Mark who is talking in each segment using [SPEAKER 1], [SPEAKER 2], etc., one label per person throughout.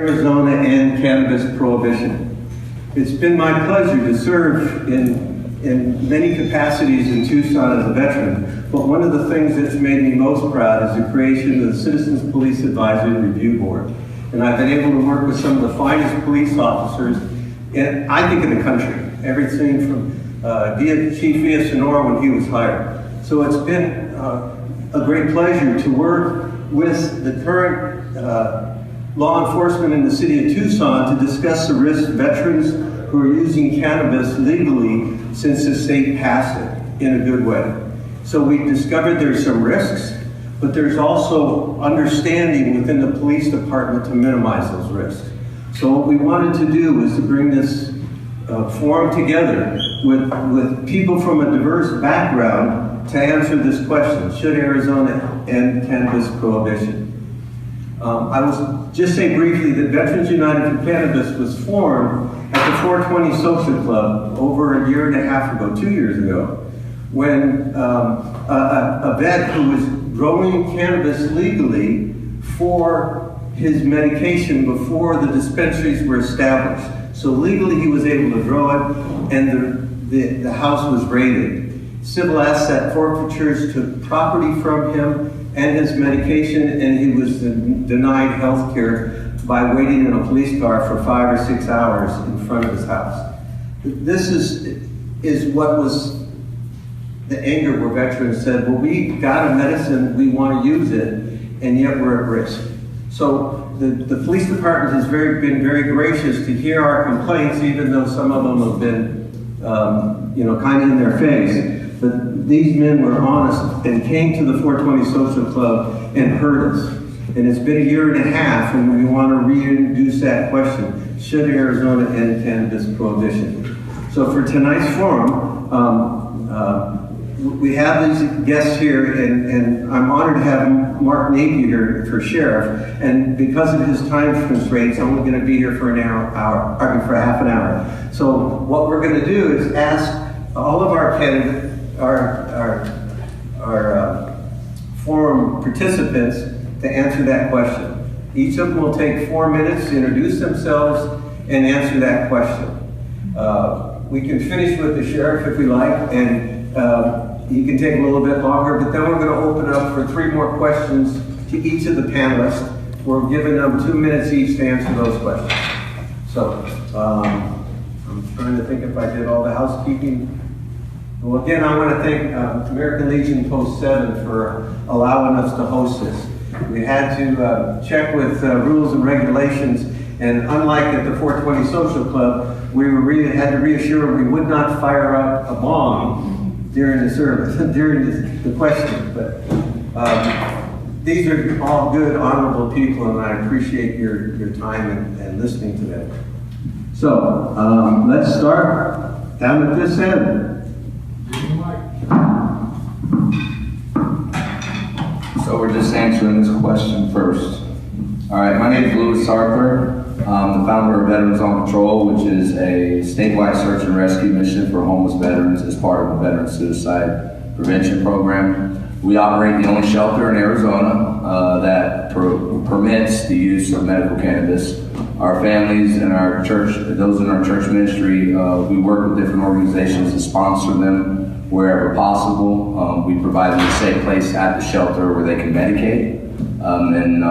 [SPEAKER 1] Arizona End Cannabis Prohibition. It's been my pleasure to serve in many capacities in Tucson as a veteran, but one of the things that's made me most proud is the creation of the Citizens Police Advisory Review Board. And I've been able to work with some of the finest police officers, I think, in the country. Everything from Chief Villa Sonora when he was hired. So it's been a great pleasure to work with the current law enforcement in the city of Tucson to discuss the risks of veterans who are using cannabis legally since the state passed it in a good way. So we discovered there's some risks, but there's also understanding within the police department to minimize those risks. So what we wanted to do was to bring this forum together with people from a diverse background to answer this question: should Arizona end cannabis prohibition? I will just say briefly that Veterans United for Cannabis was formed at the 420 Social Club over a year and a half ago, 2 years ago, when a vet who was growing cannabis legally for his medication before the dispensaries were established. So legally he was able to grow it, and the house was raided. Civil asset forfeitures took property from him and his medication, and he was denied health care by waiting in a police car for 5 or 6 hours in front of his house. This is what was the anger where veterans said, well, we got a medicine, we want to use it, and yet we're at risk. So the police department has been very gracious to hear our complaints, even though some of them have been kind of in their face. But these men were honest and came to the 420 Social Club and heard us. And it's been a year and a half, and we want to reintroduce that question: should Arizona end cannabis prohibition? So for tonight's forum, we have these guests here, and I'm honored to have Mark Napier here for sheriff. And because of his time constraints, I'm only going to be here for for half an hour. So what we're going to do is ask all of our candidates, our forum participants, to answer that question. Each of them will take 4 minutes to introduce themselves and answer that question. We can finish with the sheriff if we like, and he can take a little bit longer, but then we're going to open up for 3 more questions to each of the panelists. We're giving them 2 minutes each to answer those questions. So, I'm trying to think if I did all the housekeeping. Well, again, I want to thank American Legion Post 7 for allowing us to host this. We had to check with rules and regulations, and unlike at the 420 Social Club, we had to reassure we would not fire up a bomb during the service, during the question. But these are all good, honorable people, and I appreciate your time and listening to them. So let's start down at this end.
[SPEAKER 2] So we're just answering this question first. All right, my name is Louis Sarper. I'm the founder of Veterans on Patrol, which is a statewide search and rescue mission for homeless veterans as part of the Veteran Suicide Prevention Program. We operate the only shelter in Arizona that permits the use of medical cannabis. Our families and our church, those in our church ministry, we work with different organizations to sponsor them wherever possible. We provide them a safe place at the shelter where they can medicate. And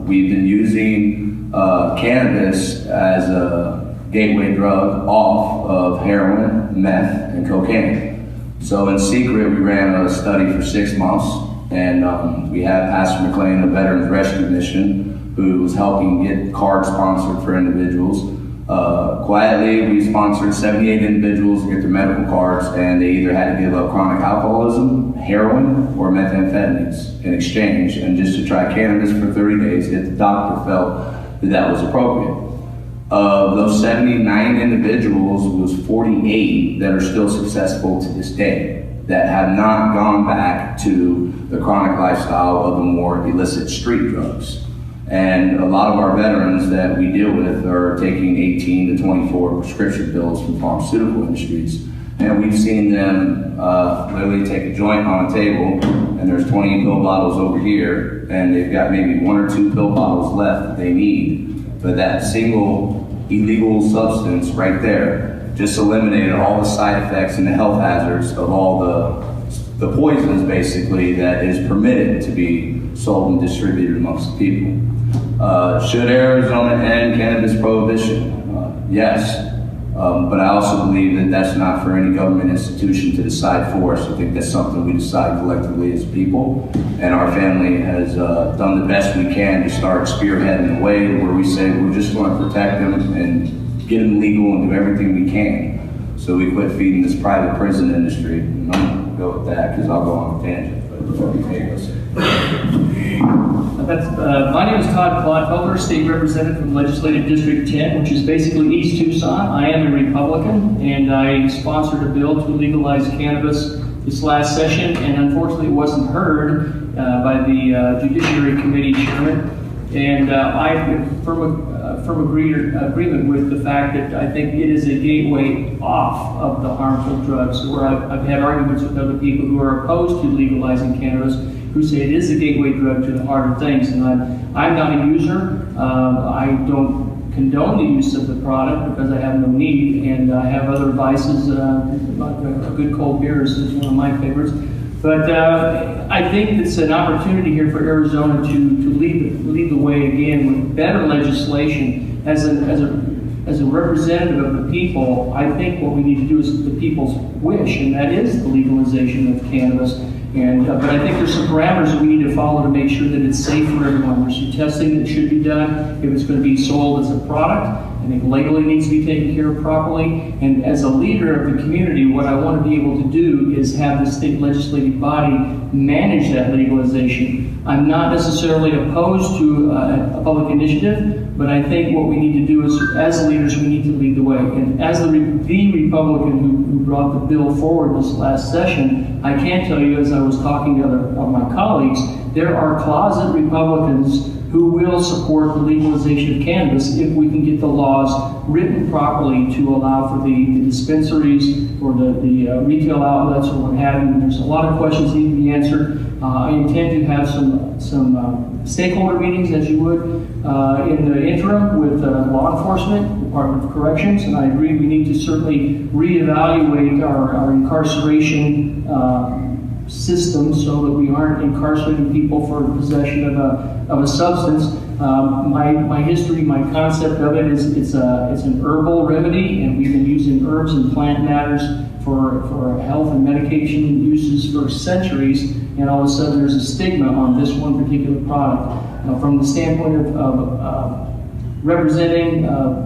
[SPEAKER 2] we've been using cannabis as a gateway drug off of heroin, meth, and cocaine. So in secret, we ran a study for 6 months, and we had Pastor McLean, the Veterans Rescue Mission, who was helping get cards sponsored for individuals. Quietly, we sponsored 78 individuals to get their medical cards, and they either had to give up chronic alcoholism, heroin, or methamphetamines in exchange, and just to try cannabis for 30 days if the doctor felt that was appropriate. Of those 79 individuals, it was 48 that are still successful to this day, that have not gone back to the chronic lifestyle of the more illicit street drugs. And a lot of our veterans that we deal with are taking 18 to 24 prescription pills from pharmaceutical industries. And we've seen them literally take a joint on a table and and there's 20 pill bottles over here, and they've got maybe 1 or 2 pill bottles left that they need, but that single illegal substance right there just eliminated all the side effects and the health hazards of all the poisons, basically, that is permitted to be sold and distributed amongst the people. Should Arizona end cannabis prohibition? Yes. But I also believe that that's not for any government institution to decide for us. I think that's something we decide collectively as people. And our family has done the best we can to start spearheading the way where we say we're just going to protect them and get them legal and do everything we can. So we quit feeding this private prison industry. And I'm going to go with that because I'll go on a tangent.
[SPEAKER 3] My name is Todd Clodfelter, State Representative from Legislative District 10, which is basically East Tucson. I am a Republican, and I sponsored a bill to legalize cannabis this last session, and unfortunately it wasn't heard by the Judiciary Committee Chairman. And I am firm agreement with the fact that I think it is a gateway off of the harmful drugs, where I've had arguments with other people who are opposed to legalizing cannabis, who say it is a gateway drug to the heart of things. And I'm not a user. I don't condone the use of the product because I have no need, and I have other vices. A good cold beer is one of my favorites. But I think it's an opportunity here for Arizona to lead the way again with better legislation. As a representative of the people, I think what we need to do is the people's wish, and that is the legalization of cannabis. And but I think there's some parameters that we need to follow to make sure that it's safe for everyone. There's some testing that should be done if it's going to be sold as a product. I think legally needs to be taken care of properly. And as a leader of the community, what I want to be able to do is have the state legislative body manage that legalization. I'm not necessarily opposed to a public initiative, but I think what we need to do is, as leaders, we need to lead the way. And as the Republican who brought the bill forward this last session, I can tell you, as I was talking to other of my colleagues, there are closet Republicans who will support the legalization of cannabis if we can get the laws written properly to allow for the dispensaries or the retail outlets or what have you. There's a lot of questions that need to be answered. I intend to have some stakeholder meetings, as you would, in the interim with law enforcement, Department of Corrections, and I agree we need to certainly reevaluate our incarceration system so that we aren't incarcerating people for possession of a substance. My history, my concept of it is it's an herbal remedy, and we've been using herbs and plant matters for health and medication uses for centuries, and all of a sudden there's a stigma on this one particular product. From the standpoint of representing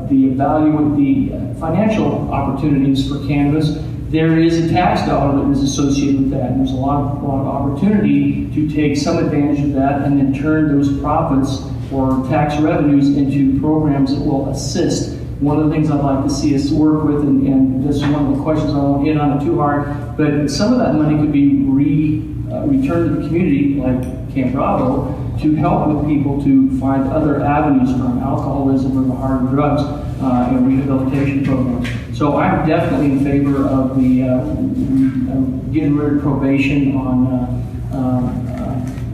[SPEAKER 3] the value of the financial opportunities for cannabis, there is a tax dollar that is associated with that. And there's a lot of opportunity to take some advantage of that and then turn those profits or tax revenues into programs that will assist. One of the things I'd like to see us work with, and this is one of the questions, I won't hit on it too hard, but some of that money could be returned to the community, like Camp Bravo, to help with people to find other avenues from alcoholism or the harder drugs and rehabilitation programs. So I'm definitely in favor of the getting rid of probation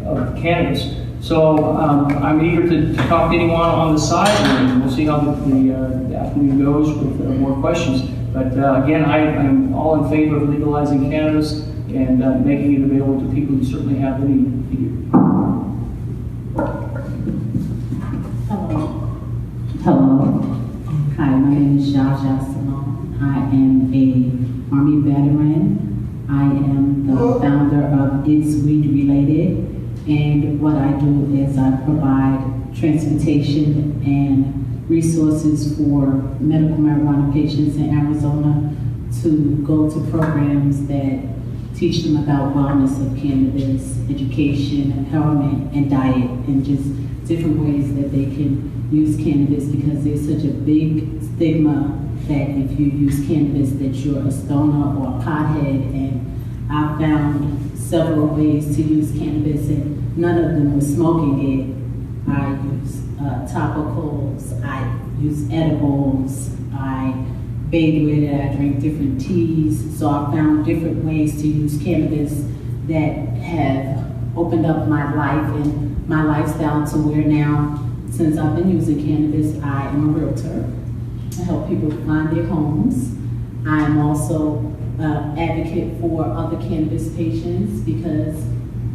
[SPEAKER 3] of cannabis. So I'm eager to talk to anyone on the side, and we'll see how the afternoon goes with more questions. But again, I'm all in favor of legalizing cannabis and making it available to people who certainly have the need.
[SPEAKER 4] Hello. Hi, my name is ZsaZsa Simone. I am a Army veteran. I am the founder of It's Weed Related, and what I do is I provide transportation and resources for medical marijuana patients in Arizona to go to programs that teach them about wellness of cannabis, education, empowerment, and diet, and just different ways that they can use cannabis, because there's such a big stigma that if you use cannabis that you're a stoner or a pothead. And I found several ways to use cannabis, and none of them was smoking it. I use topicals, I use edibles, I bathe with it, I drink different teas. So I found different ways to use cannabis that have opened up my life and my lifestyle to where now, since I've been using cannabis, I am a realtor. I help people find their homes. I'm also an advocate for other cannabis patients because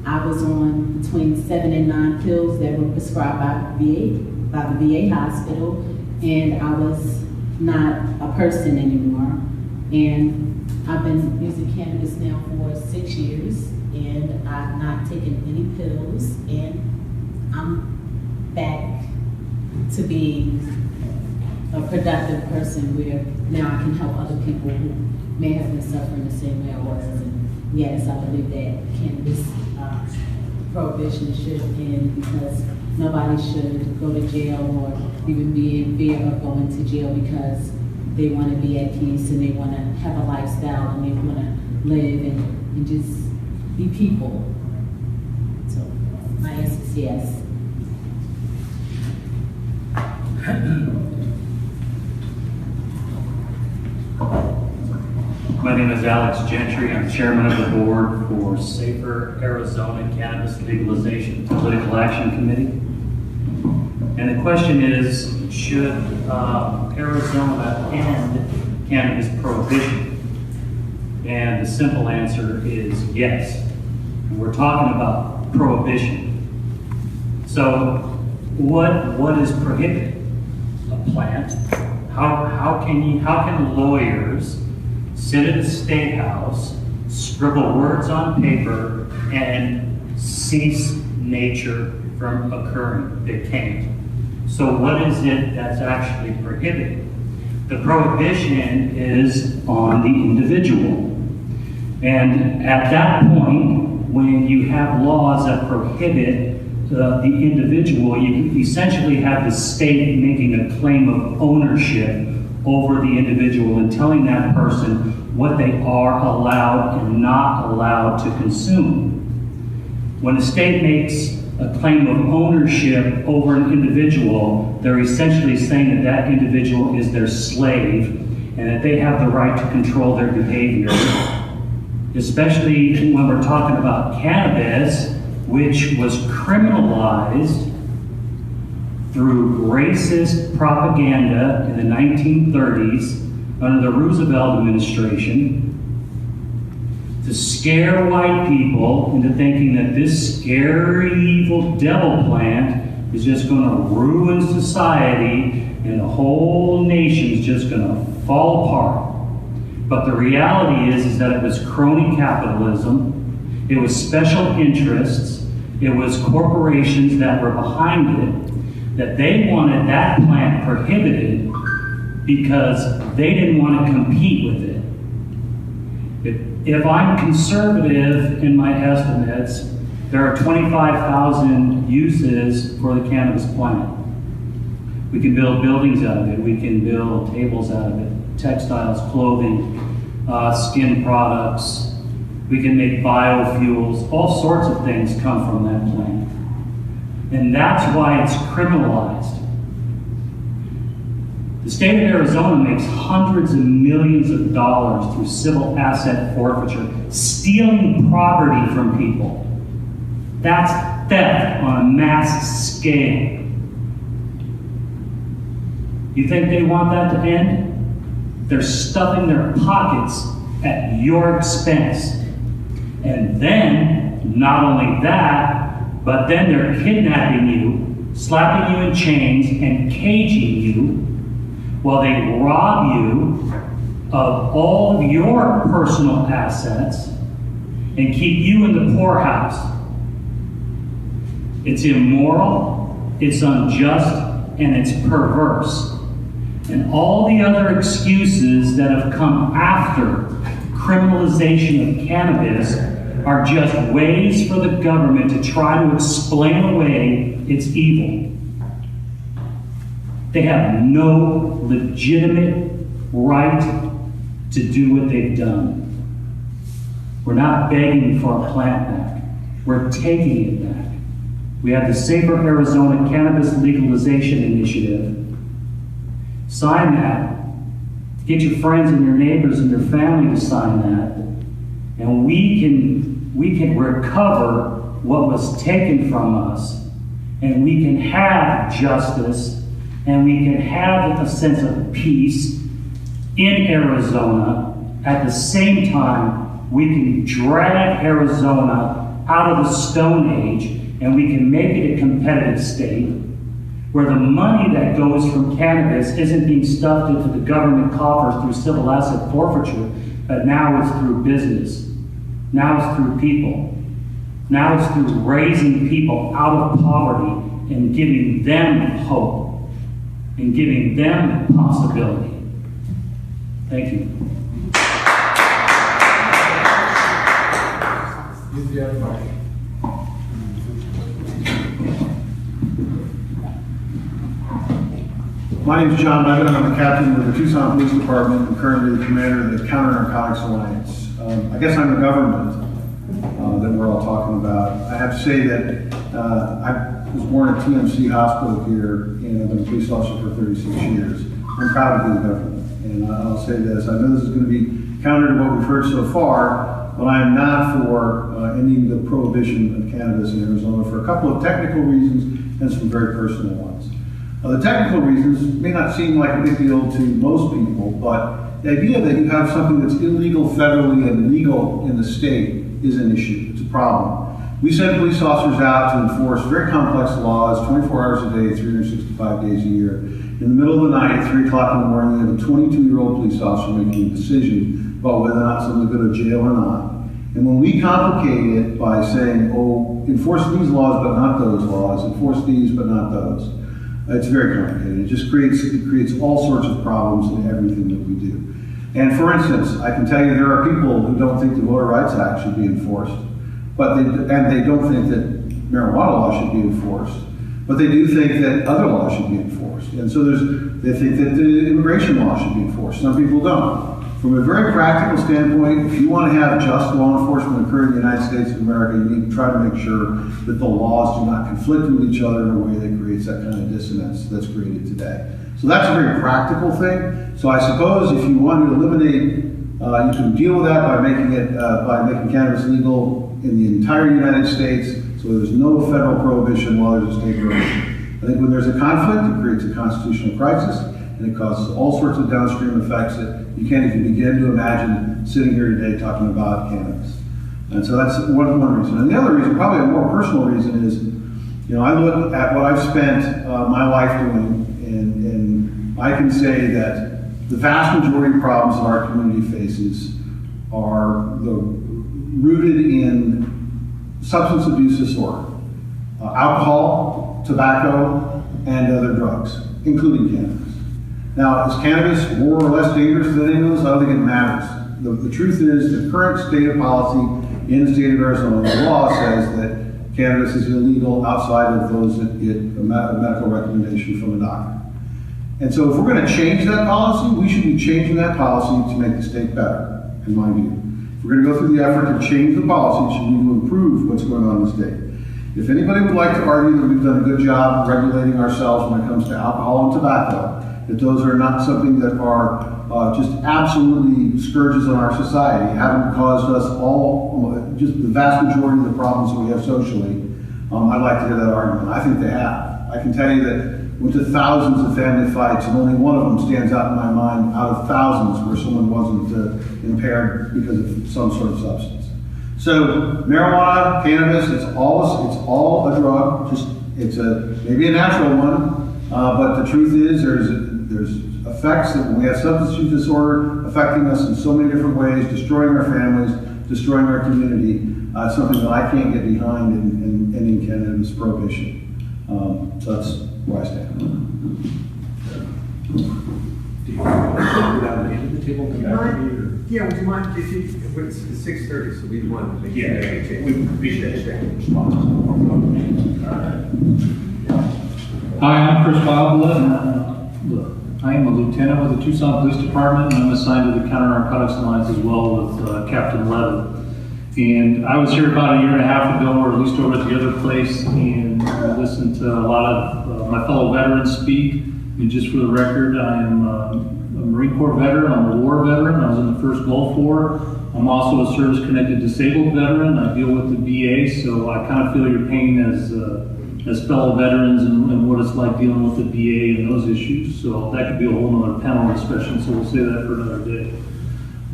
[SPEAKER 4] I was on between 7 and 9 pills that were prescribed by the VA hospital, and I was not a person anymore. And I've been using cannabis now for 6 years, and I've not taken any pills, and I'm back to be a productive person where now I can help other people who may have been suffering the same way I was. And yes, I believe that cannabis prohibition should end because nobody should go to jail or even be in fear of going to jail because they want to be at peace and they want to have a lifestyle and they want to live and just be people. So my answer is yes.
[SPEAKER 5] My name is Gentry. I'm chairman of the board for Safer Arizona Cannabis Legalization Political Action Committee. And the question is, should Arizona end cannabis prohibition? And the simple answer is yes. And we're talking about prohibition. So what is prohibited? A plant. How can lawyers sit at a state house, scribble words on paper, and cease nature from occurring? They can't. So what is it that's actually prohibited? The prohibition is on the individual. And at that point, when you have laws that prohibit the individual, you essentially have the state making a claim of ownership over the individual and telling that person what they are allowed and not allowed to consume. When the state makes a claim of ownership over an individual, they're essentially saying that that individual is their slave and that they have the right to control their behavior. Especially when we're talking about cannabis, which was criminalized through racist propaganda in the 1930s under the Roosevelt administration to scare white people into thinking that this scary, evil devil plant is just going to ruin society and the whole nation's just going to fall apart. But the reality is that it was crony capitalism, it was special interests, it was corporations that were behind it, that they wanted that plant prohibited because they didn't want to compete with it. If I'm conservative in my estimates, there are 25,000 uses for the cannabis plant. We can build buildings out of it, we can build tables out of it, textiles, clothing, skin products, we can make biofuels, all sorts of things come from that plant. And that's why it's criminalized. The state of Arizona makes hundreds of millions of dollars through civil asset forfeiture, stealing property from people. That's theft on a mass scale. You think they want that to end? They're stuffing their pockets at your expense. And then, not only that, but then they're kidnapping you, slapping you in chains, and caging you while they rob you of all of your personal assets and keep you in the poorhouse. It's immoral, it's unjust, and it's perverse. And all the other excuses that have come after criminalization of cannabis are just ways for the government to try to explain away its evil. They have no legitimate right to do what they've done. We're not begging for a plant back. We're taking it back. We have the Safer Arizona Cannabis Legalization Initiative. Sign that. Get your friends and your neighbors and your family to sign that. And we can recover what was taken from us, and we can have justice, and we can have a sense of peace in Arizona. At the same time, we can drag Arizona out of the Stone Age, and we can make it a competitive state where the money that goes from cannabis isn't being stuffed into the government coffers through civil asset forfeiture, but now it's through business. Now it's through people. Now it's through raising people out of poverty and giving them hope and giving them possibility. Thank you.
[SPEAKER 6] My name is John Levin. I'm the captain of the Tucson Police Department and currently the commander of the Counter Narcotics Alliance. I guess I'm the government that we're all talking about. I have to say that I was born at TMC Hospital here and I've been a police officer for 36 years. I'm proud to be the government. And I'll say this, I know this is going to be counter to what we've heard so far, but I am not for ending the prohibition of cannabis in Arizona for a couple of technical reasons and some very personal ones. The technical reasons may not seem like a big deal to most people, but the idea that you have something that's illegal federally and legal in the state is an issue. It's a problem. We send police officers out to enforce very complex laws 24 hours a day, 365 days a year. In the middle of the night, at 3 o'clock in the morning, you have a 22-year-old police officer making a decision about whether or not someone's going to jail or not. And when we complicate it by saying, oh, enforce these laws but not those laws, enforce these but not those, it's very complicated. It just creates all sorts of problems in everything that we do. And for instance, I can tell you there are people who don't think the Voter Rights Act should be enforced, and they don't think that marijuana law should be enforced, but they do think that other laws should be enforced. And so they think that the immigration law should be enforced. Some people don't. From a very practical standpoint, if you want to have just law enforcement occur in the United States of America, you need to try to make sure that the laws do not conflict with each other in a way that creates that kind of dissonance that's created today. So that's a very practical thing. So I suppose if you want to eliminate, you can deal with that by making cannabis legal in the entire United States, so there's no federal prohibition while there's a state prohibition. I think when there's a conflict, it creates a constitutional crisis, and it causes all sorts of downstream effects that you can't even begin to imagine sitting here today talking about cannabis. And so that's one reason. And the other reason, probably a more personal reason, is, I look at what I've spent my life doing, and I can say that the vast majority of problems that our community faces are rooted in substance abuse disorder, alcohol, tobacco, and other drugs, including cannabis. Now, is cannabis more or less dangerous than any of those? I don't think it matters. The truth is, the current state of policy in the state of Arizona, the law says that cannabis is illegal outside of those that get a medical recommendation from a doctor. And so if we're going to change that policy, we should be changing that policy to make the state better, in my view. If we're going to go through the effort to change the policy, it should be to improve what's going on in the state. If anybody would like to argue that we've done a good job regulating ourselves when it comes to alcohol and tobacco, that those are not something that are just absolutely scourges on our society, haven't caused us just the vast majority of the problems that we have socially, I'd like to hear that argument. I think they have. I can tell you that went to thousands of family fights, and only one of them stands out in my mind out of thousands where someone wasn't impaired because of some sort of substance. So marijuana, cannabis, it's all a drug. It's maybe a natural one, but the truth is there's effects that when we have substance use disorder affecting us in so many different ways, destroying our families, destroying our community. It's something that I can't get behind in ending cannabis prohibition. So that's where I stand.
[SPEAKER 7] Do you want to go down the end of the table and come back to me? Or?
[SPEAKER 8] Yeah, would you mind if you, it's 6:30, so we want to make sure that
[SPEAKER 5] Yeah,
[SPEAKER 8] we
[SPEAKER 5] we should
[SPEAKER 8] respond.
[SPEAKER 9] Hi, I'm Chris Fileblood. I am a lieutenant with the Tucson Police Department, and I'm assigned to the Counter Narcotics Alliance as well with Captain Levin. And I was here about a year and a half ago, or at least over at the other place, and listened to a lot of my fellow veterans speak. And just for the record, I am Marine Corps veteran, I'm a war veteran, I was in the first Gulf War. I'm also a service-connected disabled veteran. I deal with the VA, so I kind of feel your pain as fellow veterans and what it's like dealing with the VA and those issues. So that could be a whole other panel discussion, so we'll save that for another day.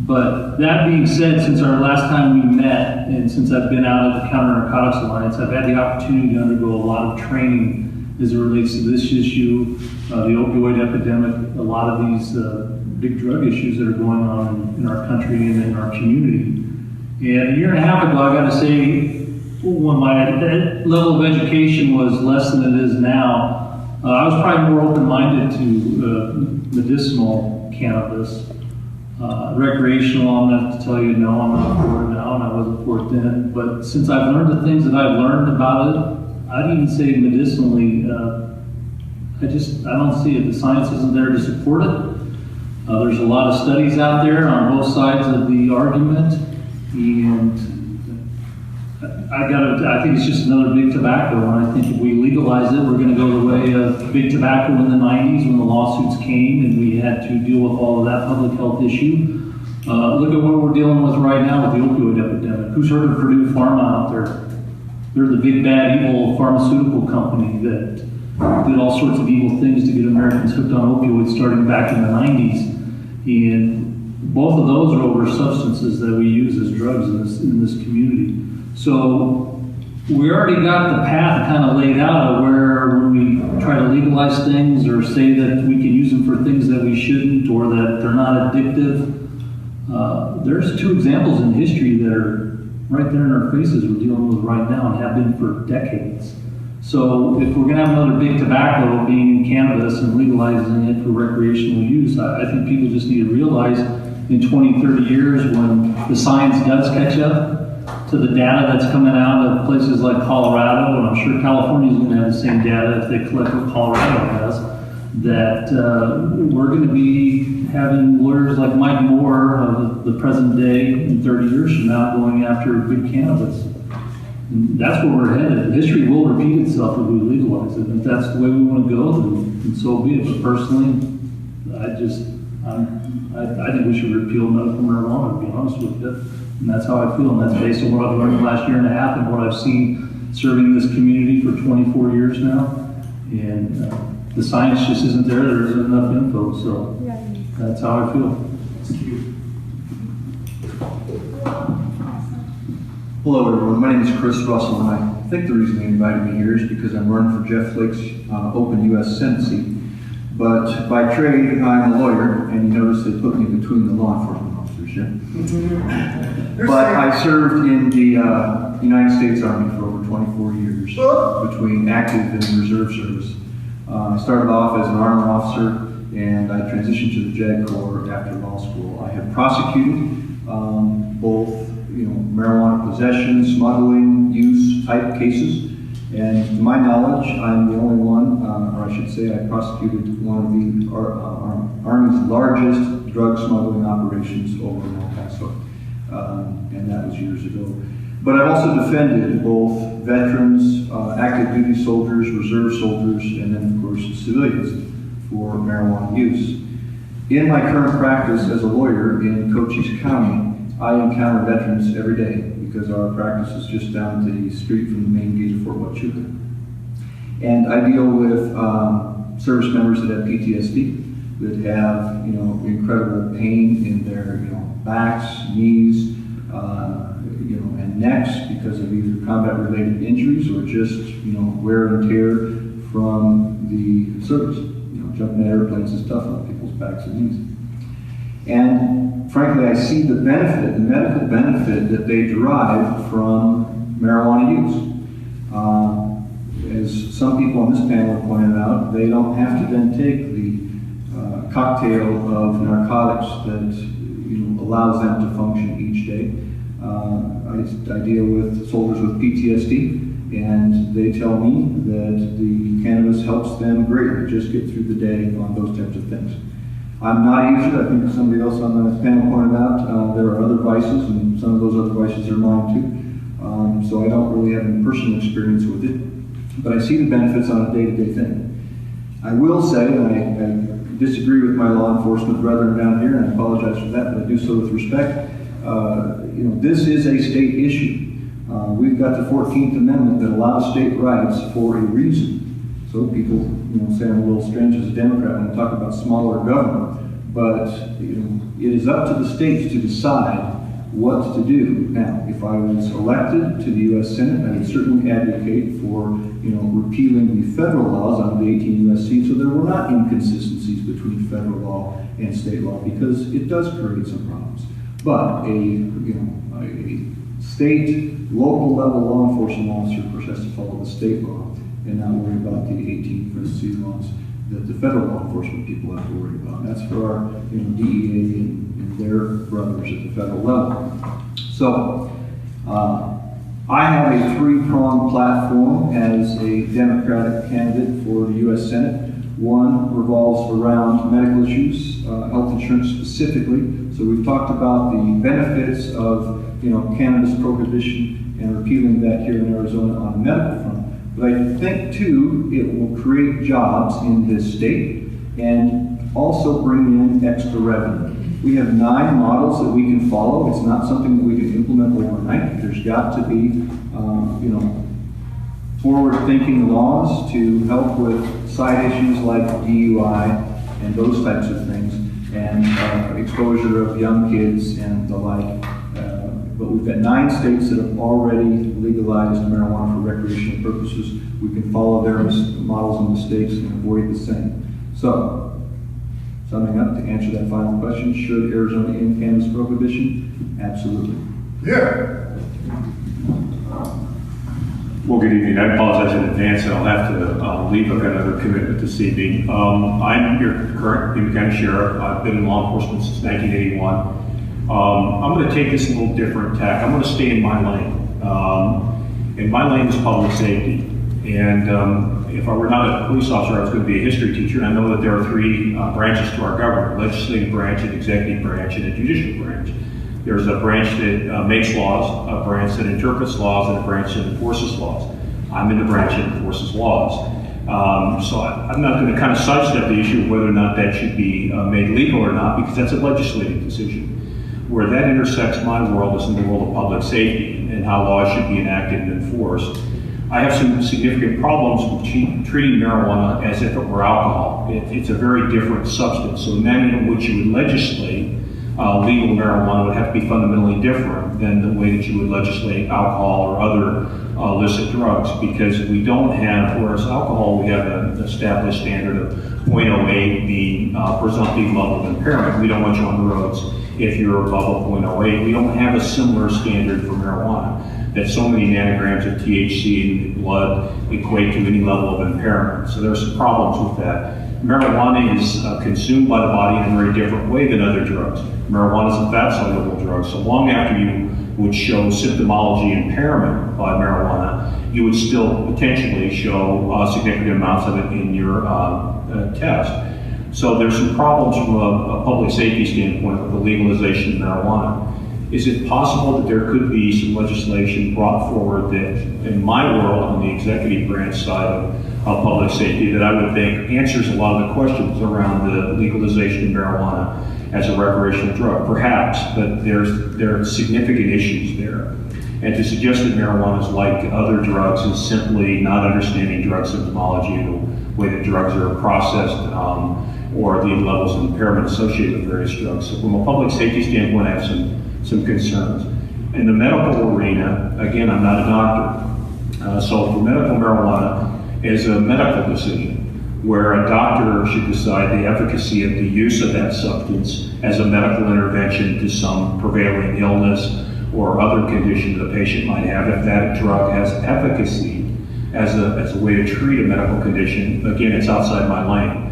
[SPEAKER 9] But that being said, since our last time we met, and since I've been out at the Counter Narcotics Alliance, I've had the opportunity to undergo a lot of training as it relates to this issue, the opioid epidemic, a lot of these big drug issues that are going on in our country and in our community. And a year and a half ago, I got to say, when my level of education was less than it is now, I was probably more open-minded to medicinal cannabis. Recreational, I'm going to have to tell you, no, I'm not for it now, and I wasn't for it then. But since I've learned the things that I've learned about it, I'd even say medicinally, I don't see it. The science isn't there to support it. There's a lot of studies out there on both sides of the argument, and I think it's just another big tobacco. And I think if we legalize it, we're going to go the way of big tobacco in the 90s when the lawsuits came and we had to deal with all of that public health issue. Look at what we're dealing with right now with the opioid epidemic. Who's heard of Purdue Pharma out there? They're the big bad evil pharmaceutical company that did all sorts of evil things to get Americans hooked on opioids starting back in the 90s. And both of those are over substances that we use as drugs in this community. So we already got the path kind of laid out of where when we try to legalize things or say that we can use them for things that we shouldn't or that they're not addictive. There's two examples in history that are right there in our faces we're dealing with right now and have been for decades. So if we're going to have another big tobacco being in cannabis and legalizing it for recreational use, I think people just need to realize in 20, 30 years when the science does catch up to the data that's coming out of places like Colorado, and I'm sure California is going to have the same data if they collect what Colorado has, that we're going to be having lawyers like Mike Moore of the present day in 30 years from now going after big cannabis. And that's where we're headed. History will repeat itself if we legalize it. And if that's the way we want to go, then so be it. But personally, I think we should repeal medical marijuana, to be honest with you. And that's how I feel. And that's based on what I've learned the last year and a half and what I've seen serving this community for 24 years now. And the science just isn't there. There isn't enough info. So that's how I feel.
[SPEAKER 10] Hello everyone, my name is Chris Russell, and I think the reason they invited me here is because I'm running for Jeff Flake's open U.S. Senate seat. But by trade, I'm a lawyer, and you notice they put me between the law enforcement officers, yeah? But I served in the United States Army for over 24 years, between active and reserve service. I started off as an armor officer, and I transitioned to the JAG Corps after law school. I have prosecuted both marijuana possession, smuggling, use type cases. And to my knowledge, I'm the only one, or I should say I prosecuted one of the Army's largest drug smuggling operations over in El Paso. And that was years ago. But I've also defended both veterans, active duty soldiers, reserve soldiers, and then of course civilians for marijuana use. In my current practice as a lawyer in Cochise County, I encounter veterans every day because our practice is just down the street from the main gate of Fort Huachuca. And I deal with service members that have PTSD, that have incredible pain in their backs, knees, and necks because of either combat-related injuries or just wear and tear from the service. Jumping at airplanes is tough on people's backs and knees. And frankly, I see the benefit, the medical benefit that they derive from marijuana use. As some people on this panel have pointed out, they don't have to then take the cocktail of narcotics that allows them to function each day. I deal with soldiers with PTSD, and they tell me that the cannabis helps them greatly just get through the day on those types of things. I'm not a user. I think somebody else on the panel pointed out there are other vices, and some of those other vices are mine too. So I don't really have any personal experience with it, but I see the benefits on a day-to-day thing. I will say, and I disagree with my law enforcement brethren down here, and I apologize for that, but I do so with respect. This is a state issue. We've got the 14th Amendment that allows state rights for a reason. So people, say I'm a little strange as a Democrat when I talk about smaller government, but it is up to the states to decide what to do. Now, if I was elected to the U.S. Senate, I would certainly advocate for, repealing the federal laws under the 18 U.S.C. so there were not inconsistencies between federal law and state law, because it does create some problems. But a state, local level law enforcement officer, of course, has to follow the state law and not worry about the 18 U.S.C. laws that the federal law enforcement people have to worry about. That's for our DEA and their brothers at the federal level. So, I have a three-pronged platform as a Democratic candidate for the U.S. Senate. One revolves around medical issues, health insurance specifically. So we've talked about the benefits of cannabis prohibition and repealing that here in Arizona on the medical front. But I think too it will create jobs in this state and also bring in extra revenue. We have 9 models that we can follow. It's not something that we can implement overnight. There's got to be, forward-thinking laws to help with side issues like DUI and those types of things, and exposure of young kids and the like. But we've got 9 states that have already legalized marijuana for recreational purposes. We can follow their models and mistakes and avoid the same. So, summing up, to answer that final question, should Arizona end cannabis prohibition? Absolutely.
[SPEAKER 11] Yeah. Well, good evening. I apologize in advance that I'll have to leave. I've got another commitment this evening. I'm your current Pima County Sheriff. I've been in law enforcement since 1981. I'm going to take this a little different tack. I'm going to stay in my lane. And my lane is public safety. And if I were not a police officer, I was going to be a history teacher. And I know that there are 3 branches to our government: legislative branch, an executive branch, and a judicial branch. There's a branch that makes laws, a branch that interprets laws, and a branch that enforces laws. I'm in the branch that enforces laws. So I'm not going to kind of sidestep the issue of whether or not that should be made legal or not, because that's a legislative decision. Where that intersects my world is in the world of public safety and how laws should be enacted and enforced. I have some significant problems with treating marijuana as if it were alcohol. It's a very different substance. So the manner in which you would legislate legal marijuana would have to be fundamentally different than the way that you would legislate alcohol or other illicit drugs, because we don't have, whereas alcohol, we have an established standard of 0.08 being presumptive level of impairment. We don't want you on the roads if you're above a 0.08. We don't have a similar standard for marijuana, that so many nanograms of THC in blood equate to any level of impairment. So there are some problems with that. Marijuana is consumed by the body in a very different way than other drugs. Marijuana is a fat-soluble drug, so long after you would show symptomology impairment by marijuana, you would still potentially show significant amounts of it in your test. So there's some problems from a public safety standpoint with the legalization of marijuana. Is it possible that there could be some legislation brought forward that, in my world, on the executive branch side of public safety, that I would think answers a lot of the questions around the legalization of marijuana as a recreational drug? Perhaps, but there are significant issues there. And to suggest that marijuana is like other drugs is simply not understanding drug symptomology and the way that drugs are processed, or the levels of impairment associated with various drugs. So from a public safety standpoint, I have some concerns. In the medical arena, again, I'm not a doctor. So for medical marijuana is a medical decision where a doctor should decide the efficacy of the use of that substance as a medical intervention to some prevailing illness or other condition the patient might have. If that drug has efficacy as a way to treat a medical condition, again, it's outside my lane.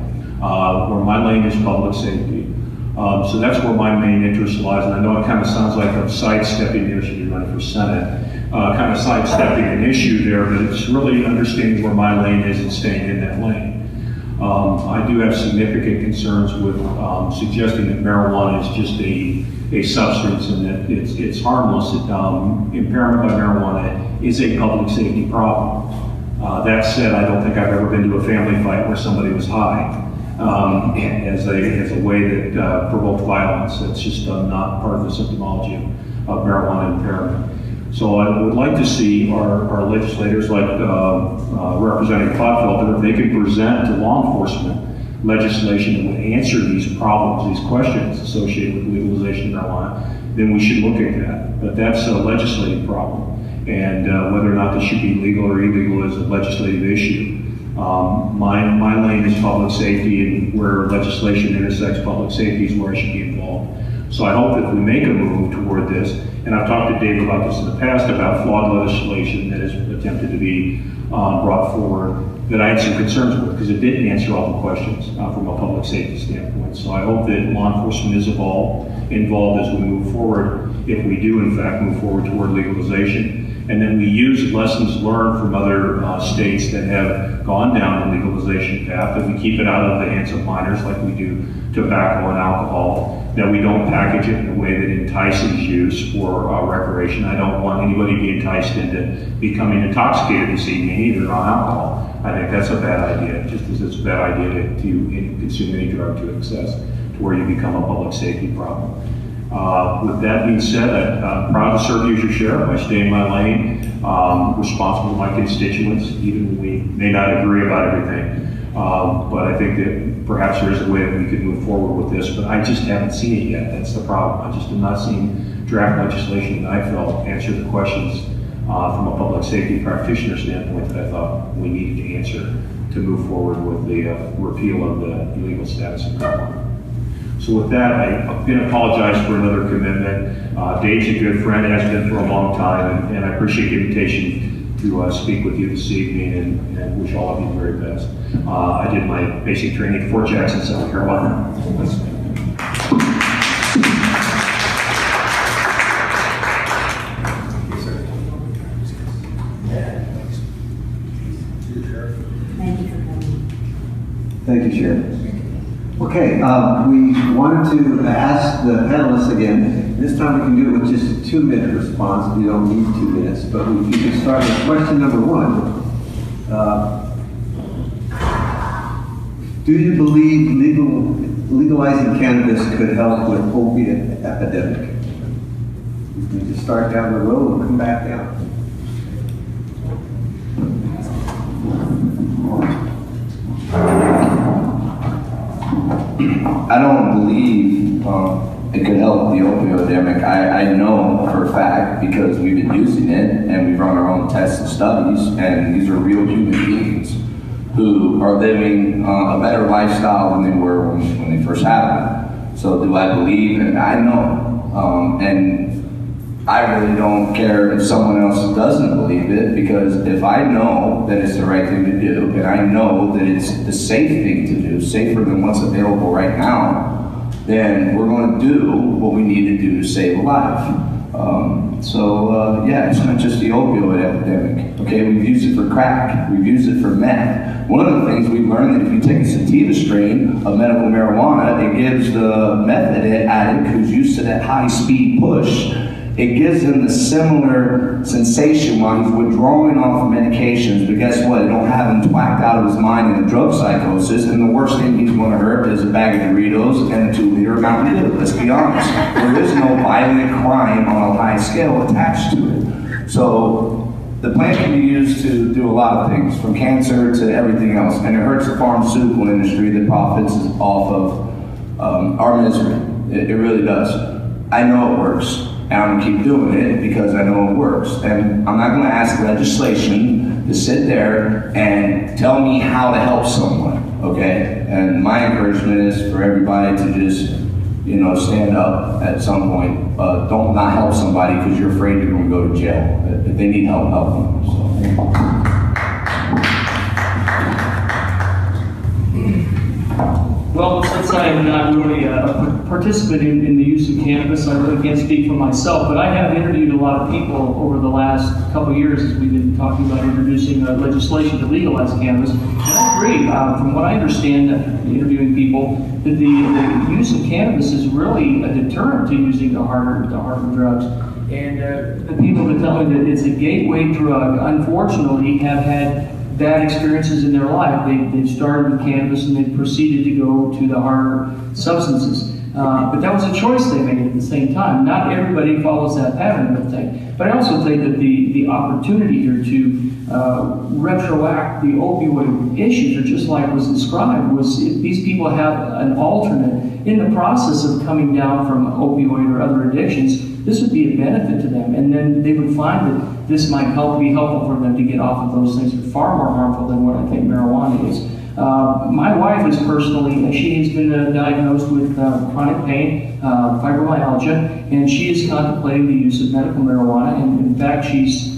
[SPEAKER 11] Where my lane is public safety. So that's where my main interest lies. And I know it kind of sounds like I'm sidestepping the issue, running for Senate, kind of sidestepping an issue there, but it's really understanding where my lane is and staying in that lane. I do have significant concerns with suggesting that marijuana is just a substance and that it's harmless. Impairment by marijuana is a public safety problem. That said, I don't think I've ever been to a family fight where somebody was high. as a way that provoked violence. It's just not part of the symptomology of marijuana impairment. So I would like to see our legislators, like Representative Clodfelter, if they could present to law enforcement legislation that would answer these problems, these questions associated with legalization of marijuana, then we should look at that. But that's a legislative problem. And whether or not this should be legal or illegal is a legislative issue. My lane is public safety, and where legislation intersects public safety is where I should be involved. So I hope that if we make a move toward this, and I've talked to Dave about this in the past, about flawed legislation that has attempted to be brought forward, that I had some concerns with, because it didn't answer all the questions from a public safety standpoint. So I hope that law enforcement is involved as we move forward, if we do in fact move forward toward legalization. And then we use lessons learned from other states that have gone down the legalization path, that we keep it out of the hands of minors like we do tobacco and alcohol, that we don't package it in a way that entices use for recreation. I don't want anybody to be enticed into becoming intoxicated this evening, either on alcohol. I think that's a bad idea, just as it's a bad idea to consume any drug to excess, to where you become a public safety problem. With that being said, I'm proud to serve you as your sheriff. I stay in my lane, responsible to my constituents, even when we may not agree about everything. But I think that perhaps there is a way that we could move forward with this, but I just haven't seen it yet. That's the problem. I just have not seen draft legislation that I felt answer the questions from a public safety practitioner standpoint that I thought we needed to answer to move forward with the repeal of the illegal status of marijuana. So with that, I again apologize for another commitment. Dave's a good friend, has been for a long time, and I appreciate the invitation to speak with you this evening, and wish all of you the very best. I did my basic training at Fort Jackson, South Carolina.
[SPEAKER 1] Thank you, Sheriff. Okay, we wanted to ask the panelists again. This time we can do it with just a 2-minute response. You don't need 2 minutes, but we can start with question number 1. Do you believe legalizing cannabis could help with opiate epidemic? We can just start down the road and come back down.
[SPEAKER 2] I don't believe it could help the opioid epidemic. I know for a fact, because we've been using it and we've run our own tests and studies, and these are real human beings who are living a better lifestyle than they were when they first had it. So do I believe? And I know. And I really don't care if someone else doesn't believe it, because if I know that it's the right thing to do, and I know that it's the safe thing to do, safer than what's available right now, then we're going to do what we need to do to save a life. Yeah, it's not just the opioid epidemic. Okay, we've used it for crack, we've used it for meth. One of the things we've learned that if you take a sativa strain of medical marijuana, it gives the meth addict who's used to that high-speed push, it gives him the similar sensation while he's withdrawing off medications, but guess what? It don't have him twacked out of his mind in a drug psychosis, and the worst thing he's going to hurt is a bag of Doritos and a 2-liter of Mountain Dew. Let's be honest. There is no violent crime on a high scale attached to it. So the plant can be used to do a lot of things, from cancer to everything else, and it hurts the pharmaceutical industry that profits off of our misery. It really does. I know it works. And I'm going to keep doing it because I know it works. And I'm not going to ask legislation to sit there and tell me how to help someone, okay? And my encouragement is for everybody to just, stand up at some point. Don't not help somebody because you're afraid you're going to go to jail. If they need help, help them. So.
[SPEAKER 3] Well, since I am not really a participant in the use of cannabis, I really can't speak for myself, but I have interviewed a lot of people over the last couple of years as we've been talking about introducing legislation to legalize cannabis. And I agree, from what I understand, interviewing people, that the use of cannabis is really a deterrent to using the harder drugs. And the people that tell me that it's a gateway drug, unfortunately, have had bad experiences in their life. They started with cannabis and they proceeded to go to the harder substances. But that was a choice they made at the same time. Not everybody follows that pattern of thing. But I also think that the opportunity here to retroact the opioid issues, or just like was described, was if these people have an alternate in the process of coming down from opioid or other addictions, this would be a benefit to them. And then they would find that this might be helpful for them to get off of those things that are far more harmful than what I think marijuana is. My wife is personally, she has been diagnosed with chronic pain, fibromyalgia, and she is contemplating the use of medical marijuana. And in fact, she's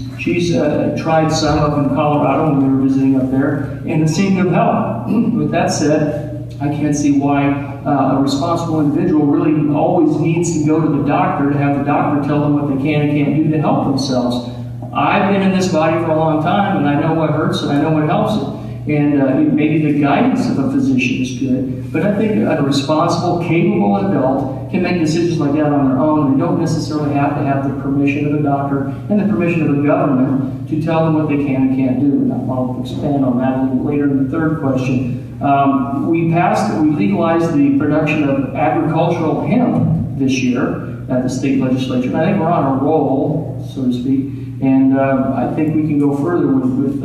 [SPEAKER 3] tried some up in Colorado when we were visiting up there, and it seemed to help. With that said, I can't see why a responsible individual really always needs to go to the doctor to have the doctor tell them what they can and can't do to help themselves. I've been in this body for a long time, and I know what hurts and I know what helps it. And maybe the guidance of a physician is good, but I think a responsible, capable adult can make decisions like that on their own. They don't necessarily have to have the permission of a doctor and the permission of the government to tell them what they can and can't do. And I'll expand on that a little later in the third question. We legalized the production of agricultural hemp this year at the state legislature. And I think we're on a roll, so to speak. And I think we can go further with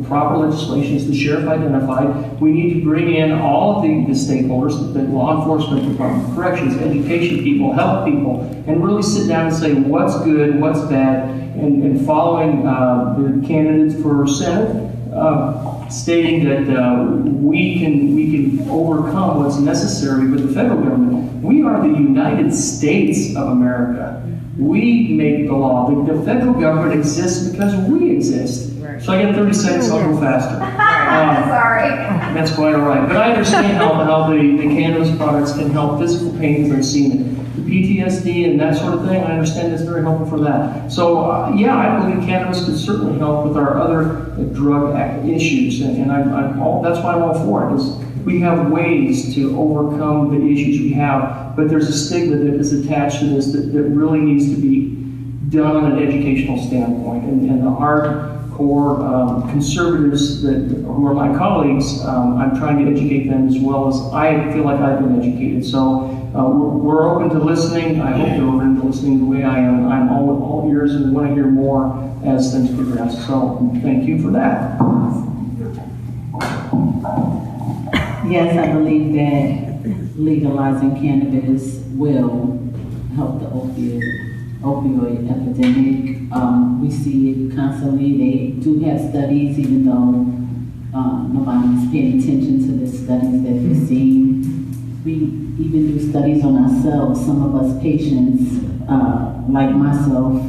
[SPEAKER 3] proper legislation, as the sheriff identified. We need to bring in all of the stakeholders, the law enforcement department, corrections, education people, health people, and really sit down and say what's good, what's bad, and following the candidates for Senate, stating that we can overcome what's necessary with the federal government. We are the United States of America. We make the law. The federal government exists because we exist. Right. So I get 30 seconds, I'll go faster.
[SPEAKER 12] Sorry.
[SPEAKER 3] That's quite all right. But I understand how the cannabis products can help physical pain, as I've seen it. The PTSD and that sort of thing, I understand it's very helpful for that. So yeah, I believe cannabis could certainly help with our other drug issues. And that's why I'm all for it. Is we have ways to overcome the issues we have, but there's a stigma that is attached to this that really needs to be done on an educational standpoint. And the hardcore conservatives who are my colleagues, I'm trying to educate them as well as I feel like I've been educated. So we're open to listening. I hope they're open to listening the way I am. I'm all ears and want to hear more as things progress. So thank you for that.
[SPEAKER 4] Yes, I believe that legalizing cannabis will help the opioid epidemic. We see it constantly. They do have studies, even though nobody's paying attention to the studies that we're seeing. We even do studies on ourselves. Some of us patients, like myself,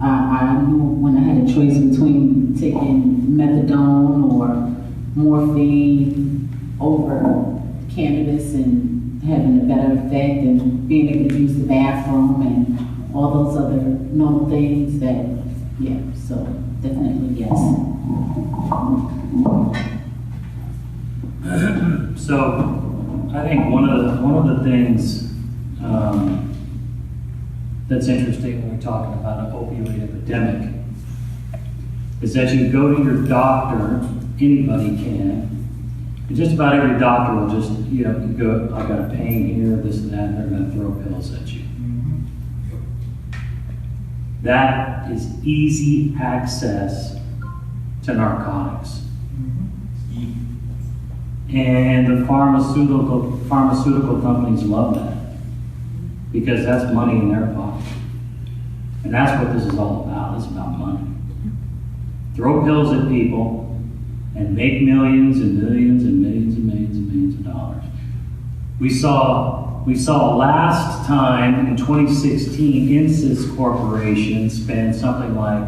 [SPEAKER 4] I knew when I had a choice between taking methadone or morphine over cannabis and having a better effect and being able to use the bathroom and all those other normal things that, yeah, so definitely yes.
[SPEAKER 5] So I think one of the things that's interesting when we're talking about an opioid epidemic is that you go to your doctor, anybody can, and just about every doctor will just, go, I've got a pain here, this and that, and they're going to throw pills at you. That is easy access to narcotics. And the pharmaceutical companies love that because that's money in their pocket. And that's what this is all about. It's about money. Throw pills at people and make millions and millions and millions and millions and millions of dollars. We saw last time in 2016, Insys Corporation spend something like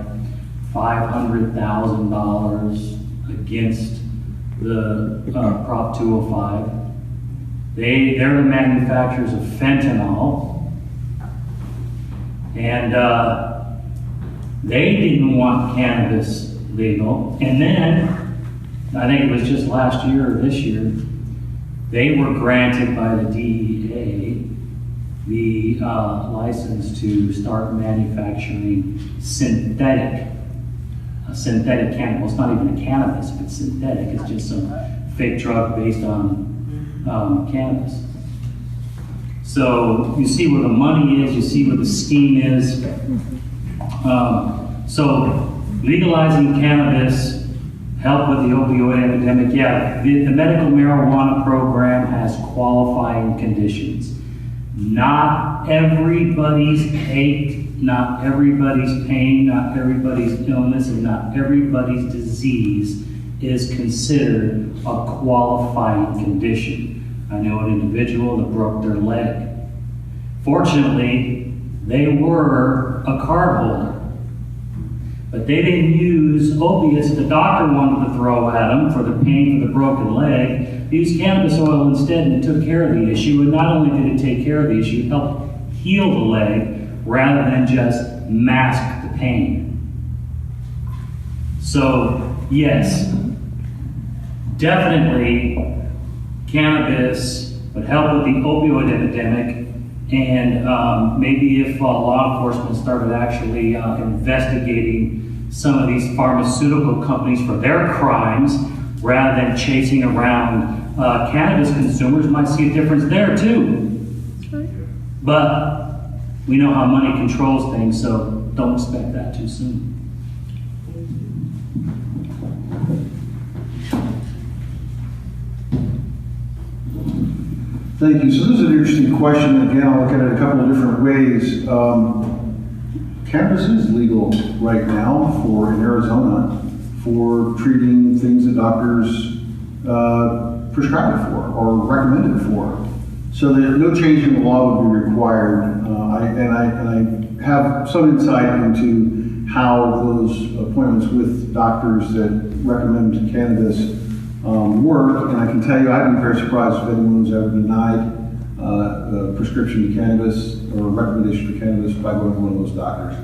[SPEAKER 5] $500,000 against the Prop 205. They're the manufacturers of fentanyl, and they didn't want cannabis legal. And then, I think it was just last year or this year, they were granted by the DEA the license to start manufacturing synthetic a synthetic cannabis. It's not even a cannabis, if it's synthetic. It's just some fake drug based on cannabis. So you see where the money is, you see where the scheme is. So legalizing cannabis help with the opioid epidemic. Yeah, the medical marijuana program has qualifying conditions. Not everybody's ache, not everybody's pain, not everybody's illness, and not everybody's disease is considered a qualifying condition. I know an individual that broke their leg. Fortunately, they were a card holder. But they didn't use opiates the doctor wanted to throw at them for the pain for the broken leg. They used cannabis oil instead, and it took care of the issue. And not only did it take care of the issue, it helped heal the leg rather than just mask the pain. So, yes, definitely cannabis would help with the opioid epidemic. And maybe if law enforcement started actually investigating some of these pharmaceutical companies for their crimes rather than chasing around cannabis consumers, might see a difference there too.
[SPEAKER 12] That's right.
[SPEAKER 5] But we know how money controls things, so don't expect that too soon.
[SPEAKER 6] Thank you. So this is an interesting question. Again, I'll look at it a couple of different ways. Cannabis is legal right now in Arizona for treating things that doctors prescribe it for or recommend it for. So that no change in the law would be required. I have some insight into how those appointments with doctors that recommend cannabis work, and I can tell you I've been very surprised if anyone who's ever denied a prescription to cannabis or a recommendation for cannabis by going to one of those doctors,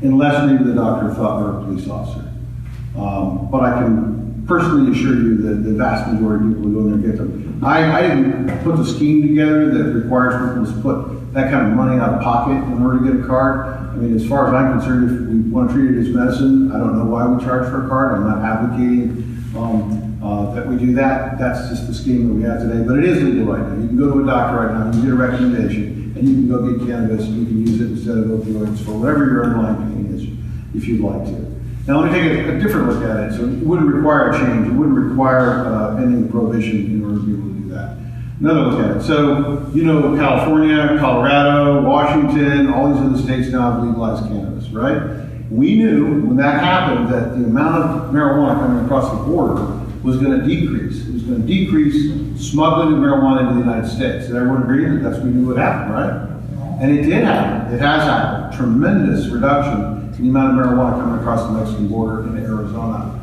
[SPEAKER 6] unless maybe the doctor thought they were a police officer. But I can personally assure you that the vast majority of people who go in there get them. I didn't put the scheme together that requires people to put that kind of money out of pocket in order to get a card. I mean, as far as I'm concerned, if we want to treat it as medicine, I don't know why we charge for a card. I'm not advocating that we do that. That's just the scheme that we have today. But it is legal right now. You can go to a doctor right now, you can get a recommendation, and you can go get cannabis, and you can use it instead of opioids for whatever your underlying pain is, if you'd like to. Now let me take a different look at it. So it wouldn't require a change. It wouldn't require ending the prohibition in order to be able to do that. Another look at it. So, you know, California, Colorado, Washington, all these other states now have legalized cannabis, right? We knew when that happened that the amount of marijuana coming across the border was going to decrease. It was going to decrease smuggling of marijuana into the United States. Did everyone agree that that's what we knew would happen, right? And it did happen. It has happened. Tremendous reduction in the amount of marijuana coming across the Mexican border into Arizona.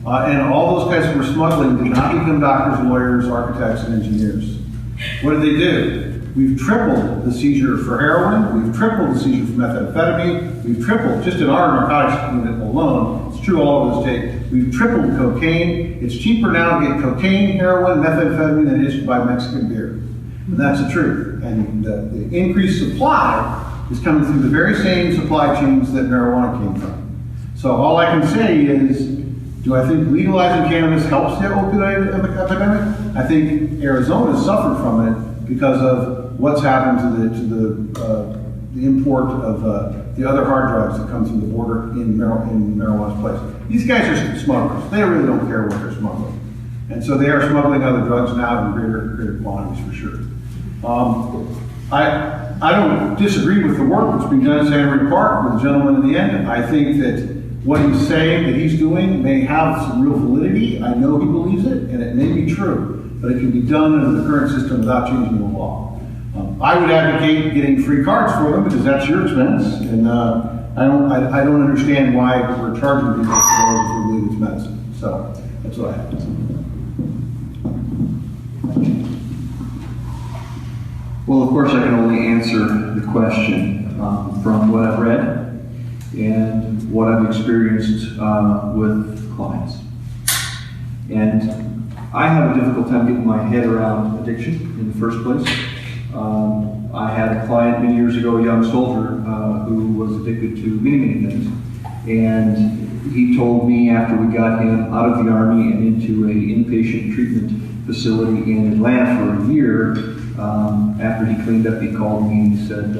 [SPEAKER 6] And all those guys who were smuggling did not become doctors, lawyers, architects, and engineers. What did they do? We've tripled the seizure for heroin. We've tripled the seizure for methamphetamine. We've tripled, just in our narcotics unit alone, it's true all over the state, we've tripled cocaine. It's cheaper now to get cocaine, heroin, methamphetamine than it is to buy Mexican beer. And that's the truth. And the increased supply is coming through the very same supply chains that marijuana came from. So all I can say is, do I think legalizing cannabis helps the opioid epidemic? I think Arizona suffered from it because of what's happened to the import of the other hard drugs that come through the border in marijuana's place. These guys are smugglers. They really don't care what they're smuggling. And so they are smuggling other drugs now in greater quantities for sure. I don't disagree with the work that's being done in Santa Maria Park with the gentleman in the end. I think that what he's saying that he's doing may have some real validity. I know he believes it, and it may be true, but it can be done under the current system without changing the law. I would advocate getting free cards for them because that's your expense, and I don't understand why we're charging people for those if we believe it's medicine. So that's what I have to say.
[SPEAKER 10] Well, of course, I can only answer the question from what I've read and what I've experienced with clients. And I have a difficult time getting my head around addiction in the first place. I had a client many years ago, a young soldier, who was addicted to many, many things. And he told me after we got him out of the Army and into an inpatient treatment facility in Atlanta for a year, after he cleaned up, he called me and he said,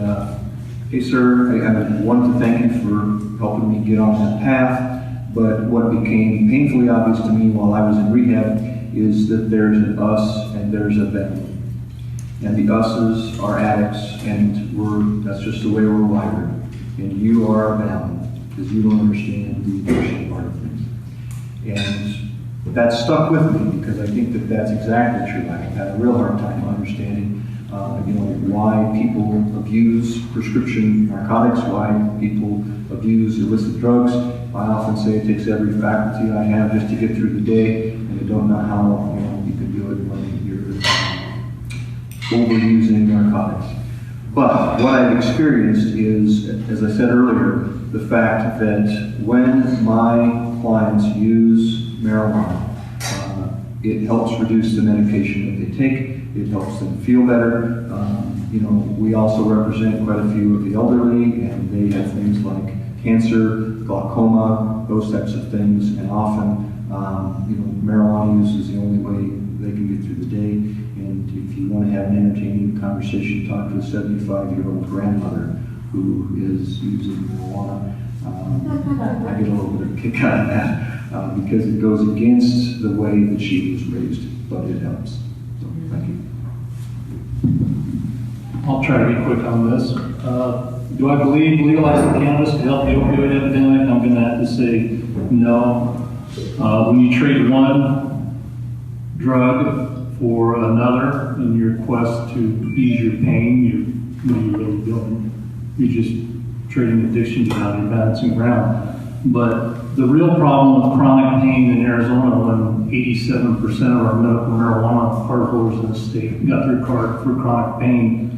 [SPEAKER 10] hey sir, I wanted to thank you for helping me get on that path, but what became painfully obvious to me while I was in rehab is that there's an us and there's a them. And the us's are addicts, and that's just the way we're wired. And you are a them, because you don't understand the addiction part of things. And that stuck with me, because I think that that's exactly true. I had a real hard time understanding why people abuse prescription narcotics, why people abuse illicit drugs. I often say it takes every faculty I have just to get through the day, and I don't know how you can do it when you're overusing narcotics. But what I've experienced is, as I said earlier, the fact that when my clients use marijuana, it helps reduce the medication that they take. It helps them feel better. We also represent quite a few of the elderly, and they have things like cancer, glaucoma, those types of things. And often, marijuana use is the only way they can get through the day. And if you want to have an entertaining conversation, talk to a 75-year-old grandmother who is using marijuana. I get a little bit of a kick out of that because it goes against the way that she was raised, but it helps. So, thank you.
[SPEAKER 9] I'll try to be quick on this. Do I believe legalizing cannabis could help the opioid epidemic? I'm going to have to say no. When you trade one drug for another in your quest to ease your pain, what are you really doing? You're just trading addiction down, you're balancing ground. But the real problem with chronic pain in Arizona, when 87% of our medical marijuana cardholders in the state got their card for chronic pain,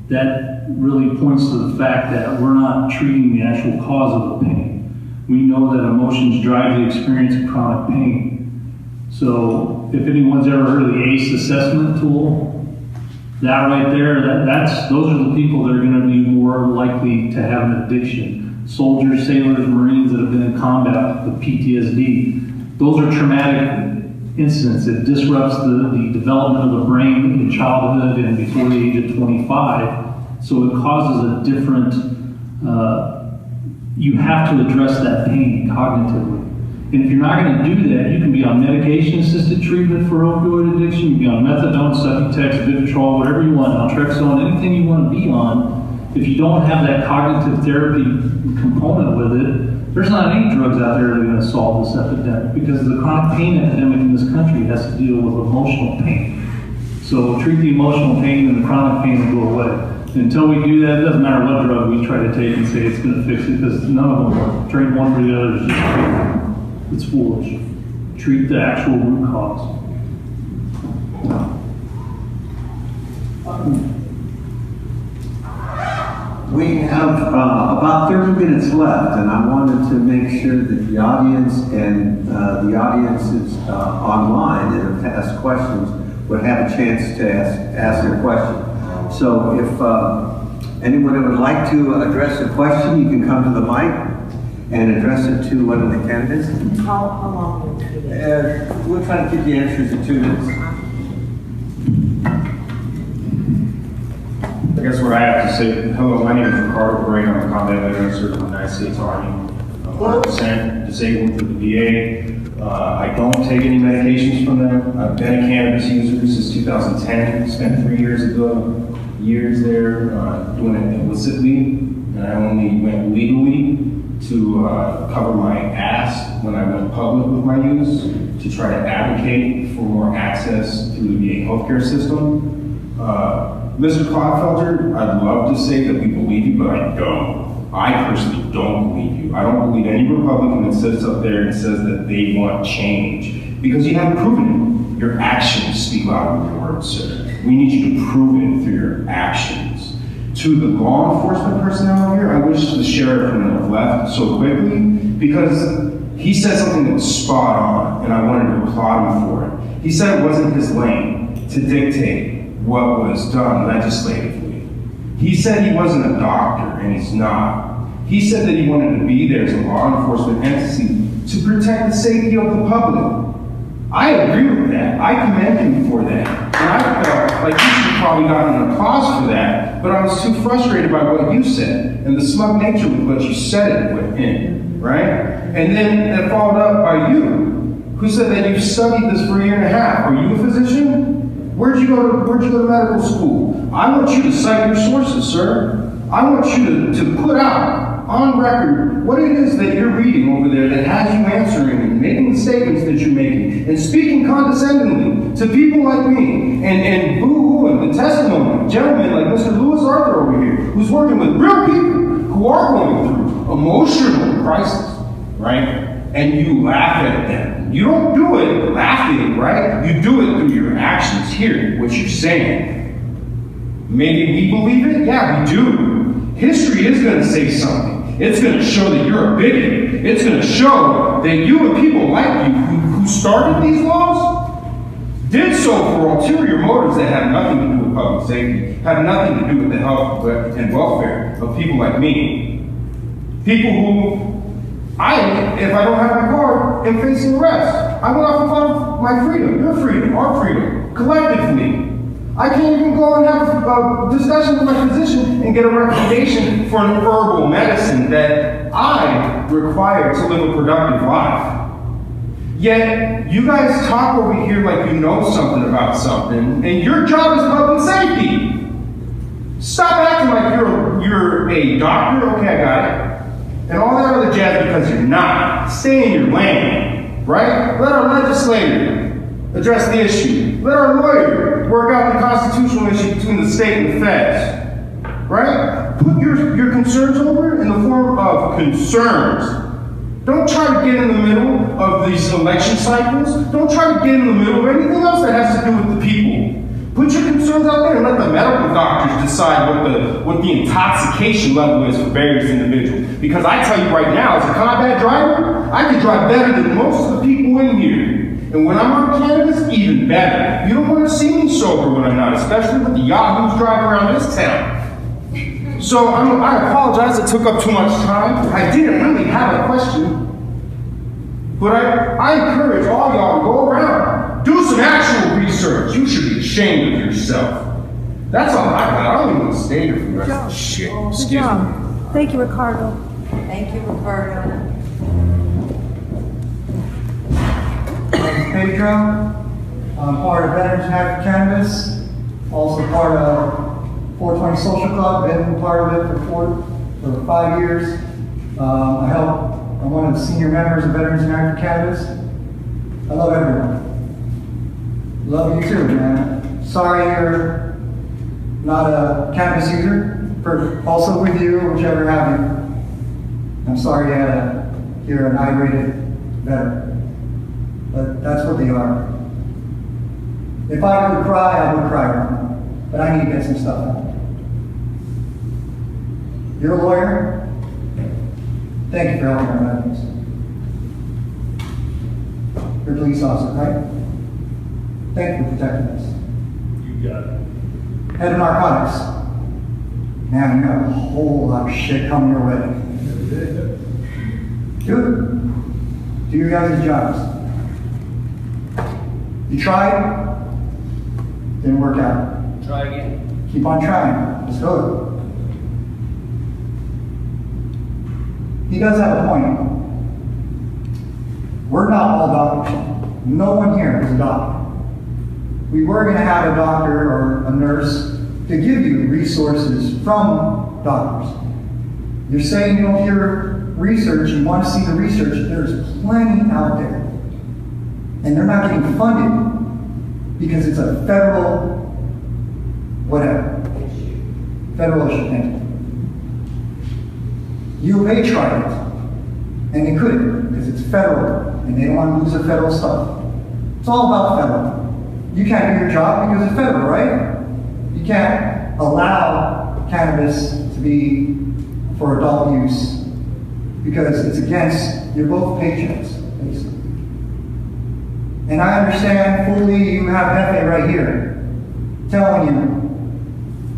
[SPEAKER 9] that really points to the fact that we're not treating the actual cause of the pain. We know that emotions drive the experience of chronic pain. So if anyone's ever heard of the ACE assessment tool, that right there, those are the people that are going to be more likely to have an addiction. Soldiers, sailors, Marines that have been in combat with PTSD, those are traumatic incidents. It disrupts the development of the brain in childhood and before the age of 25. So it causes a different, you have to address that pain cognitively. And if you're not going to do that, you can be on medication-assisted treatment for opioid addiction, you can be on methadone, Subutex, Vivitrol, whatever you want, naltrexone, anything you want to be on. If you don't have that cognitive therapy component with it, there's not any drugs out there that are going to solve this epidemic, because the chronic pain epidemic in this country has to deal with emotional pain. So treat the emotional pain and the chronic pain will go away. Until we do that, it doesn't matter what drug we try to take and say it's going to fix it, because none of them work. Trade one for the other is just crazy. It's foolish. Treat the actual root cause.
[SPEAKER 1] We have about 30 minutes left, and I wanted to make sure that the audience and the audiences online that have asked questions would have a chance to ask their question. So if anyone would like to address a question, you can come to the mic and address it to one of the candidates.
[SPEAKER 12] How long will it be?
[SPEAKER 1] We'll try to keep the answers in 2 minutes.
[SPEAKER 13] I guess what I have to say, hello, my name is Ricardo Gray. I'm a combat veteran served in the United States Army. I'm 100% disabled through the VA. I don't take any medications from them. I've been a cannabis user since 2010. Spent 3 years there doing it illicitly, and I only went legally to cover my ass when I went public with my use, to try to advocate for more access through the VA healthcare system. Mr. Clodfelter, I'd love to say that we believe you, but I don't. I personally don't believe you. I don't believe any Republican that sits up there and says that they want change, because you haven't proven it. Your actions speak louder than your words, sir. We need you to prove it through your actions. To the law enforcement personnel here, I wish the sheriff would have left so quickly, because he said something that was spot on, and I wanted to applaud him for it. He said it wasn't his lane to dictate what was done legislatively. He said he wasn't a doctor, and he's not. He said that he wanted to be there as a law enforcement entity to protect the safety of the public. I agree with that. I commend him for that. And I felt like he should have probably gotten an applause for that, but I was too frustrated by what you said and the smug nature with what you said it in, right? And then it followed up by you, who said that you've studied this for a year and a half. Are you a physician? Where'd you go to medical school? I want you to cite your sources, sir. I want you to put out on record what it is that you're reading over there that has you answering and making the statements that you're making and speaking condescendingly to people like me and boo-hooing the testimony of gentlemen like Mr. Lewis Arthur over here, who's working with real people who are going through emotional crisis, right? And you laugh at them. You don't do it laughing, right? You do it through your actions here, what you're saying. Maybe we believe it? Yeah, we do. History is going to say something. It's going to show that you're a bigot. It's going to show that you and people like you who started these laws did so for ulterior motives that have nothing to do with public safety, have nothing to do with the health and welfare of people like me. People who, if I don't have my card, am facing arrest. I will have to fight my freedom, your freedom, our freedom, collectively. I can't even go and have a discussion with my physician and get a recommendation for an herbal medicine that I require to live a productive life. Yet, you guys talk over here like you know something about something, and your job is public safety. Stop acting like you're a doctor, okay, I got it, and all that other jazz because you're not. Stay in your lane, right? Let our legislator address the issue. Let our lawyer work out the constitutional issue between the state and the feds. Right? Put your concerns over in the form of concerns. Don't try to get in the middle of these election cycles. Don't try to get in the middle of anything else that has to do with the people. Put your concerns out there and let the medical doctors decide what the intoxication level is for various individuals. Because I tell you right now, as a combat driver, I can drive better than most of the people in here. And when I'm on cannabis, even better. You don't want to see me sober when I'm not, especially with the yahoos driving around this town. So I apologize it took up too much time. I didn't really have a question. But I encourage all y'all to go around. Do some actual research. You should be ashamed of yourself. That's all I got. I don't even want to stay here for the rest of the shit. Excuse me.
[SPEAKER 12] Thank you, Ricardo. Thank you, Ricardo.
[SPEAKER 14] Pedro. I'm part of Veterans End Cannabis, also part of 420 Social Club, been part of it for 5 years. I'm one of the senior members of Veterans End Cannabis. I love everyone. Love you too, man. Sorry you're not a cannabis user, also with you, whichever have you. I'm sorry you had to hear an irate veteran. But that's what they are. If I could cry, I would cry. But I need to get some stuff out. You're a lawyer. Thank you for helping our veterans. You're a police officer, right? Thank you for protecting us.
[SPEAKER 9] You got it.
[SPEAKER 14] Head of Narcotics. Man, you got a whole lot of shit coming your way. Do your guys' jobs. You tried, didn't work out.
[SPEAKER 3] Try again.
[SPEAKER 14] Keep on trying. Let's go. He does have a point. We're not all doctors. No one here is a doctor. We were going to have a doctor or a nurse to give you resources from doctors. You're saying you don't hear research, you want to see the research. There's plenty out there. And they're not getting funded because it's a federal, whatever. Federal issue. Thank you. U of A tried it, and they couldn't because it's federal, and they don't want to lose their federal stuff. It's all about federal. You can't do your job because it's federal, right? You can't allow cannabis to be for adult use because it's against your both paychecks, basically. And I understand fully you have Hefe right here telling you,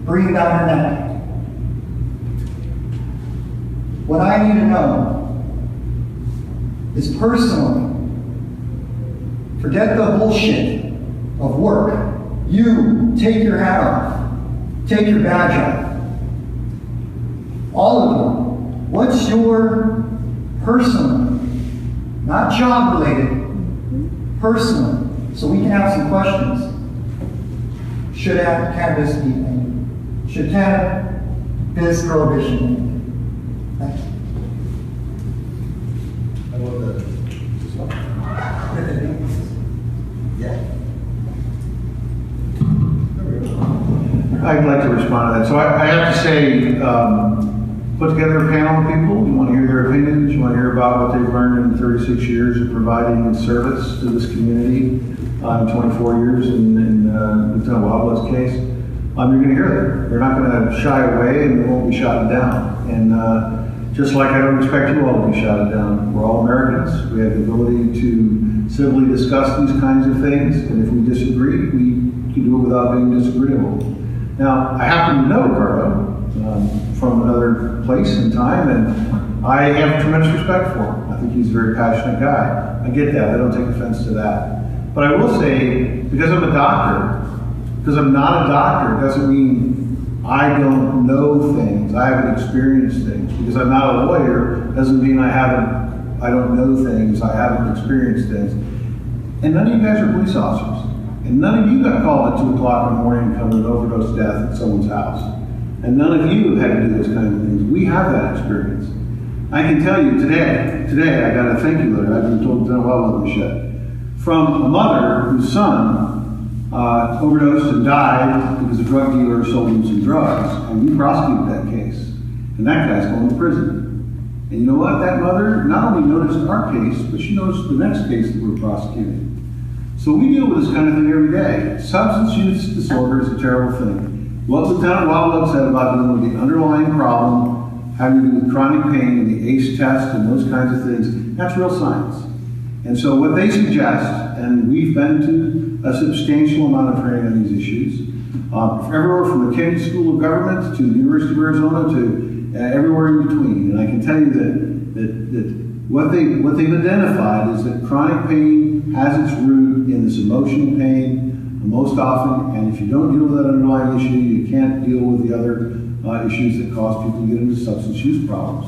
[SPEAKER 14] breathe down your neck. What I need to know is personally, forget the bullshit of work. You take your hat off, take your badge off. All of them. What's your personal, not job related, personal, so we can have some questions. Should cannabis be ended? Should cannabis prohibition be ended? Thank you.
[SPEAKER 6] I love that.
[SPEAKER 14] Yeah.
[SPEAKER 6] I'd like to respond to that. So I have to say, put together a panel of people. You want to hear their opinions. You want to hear about what they've learned in 36 years of providing service to this community, 24 years in Lieutenant Wildwood's case. You're going to hear them. They're not going to shy away, and they won't be shot down. And just like I don't expect you all to be shot down, we're all Americans. We have the ability to civilly discuss these kinds of things, and if we disagree, we can do it without being disagreeable. Now, I happen to know Ricardo from another place and time, and I have tremendous respect for him. I think he's a very passionate guy. I get that. I don't take offense to that. But I will say, because I'm a doctor, because I'm not a doctor, doesn't mean I don't know things. I haven't experienced things. Because I'm not a lawyer, doesn't mean I don't know things. I haven't experienced things. And none of you guys are police officers. And none of you got called at 2 o'clock in the morning to come to an overdose death at someone's house. And none of you have had to do those kind of things. We have that experience. I can tell you today I got a thank you letter. I've been told to well with the shit. From a mother whose son overdosed and died because a drug dealer sold him some drugs. And we prosecuted that case. And that guy's going to prison. And you know what? That mother not only noticed our case, but she noticed the next case that we're prosecuting. So we deal with this kind of thing every day. Substance use disorder is a terrible thing. What Lieutenant Wildwood said about dealing with the underlying problem, having to do with chronic pain and the ACE test and those kinds of things, that's real science. And so what they suggest, and we've been to a substantial amount of training on these issues, everywhere from the Kennedy School of Government to the University of Arizona to everywhere in between. And I can tell you that what they've identified is that chronic pain has its root in this emotional pain most often, and if you don't deal with that underlying issue, you can't deal with the other issues that cause people to get into substance use problems.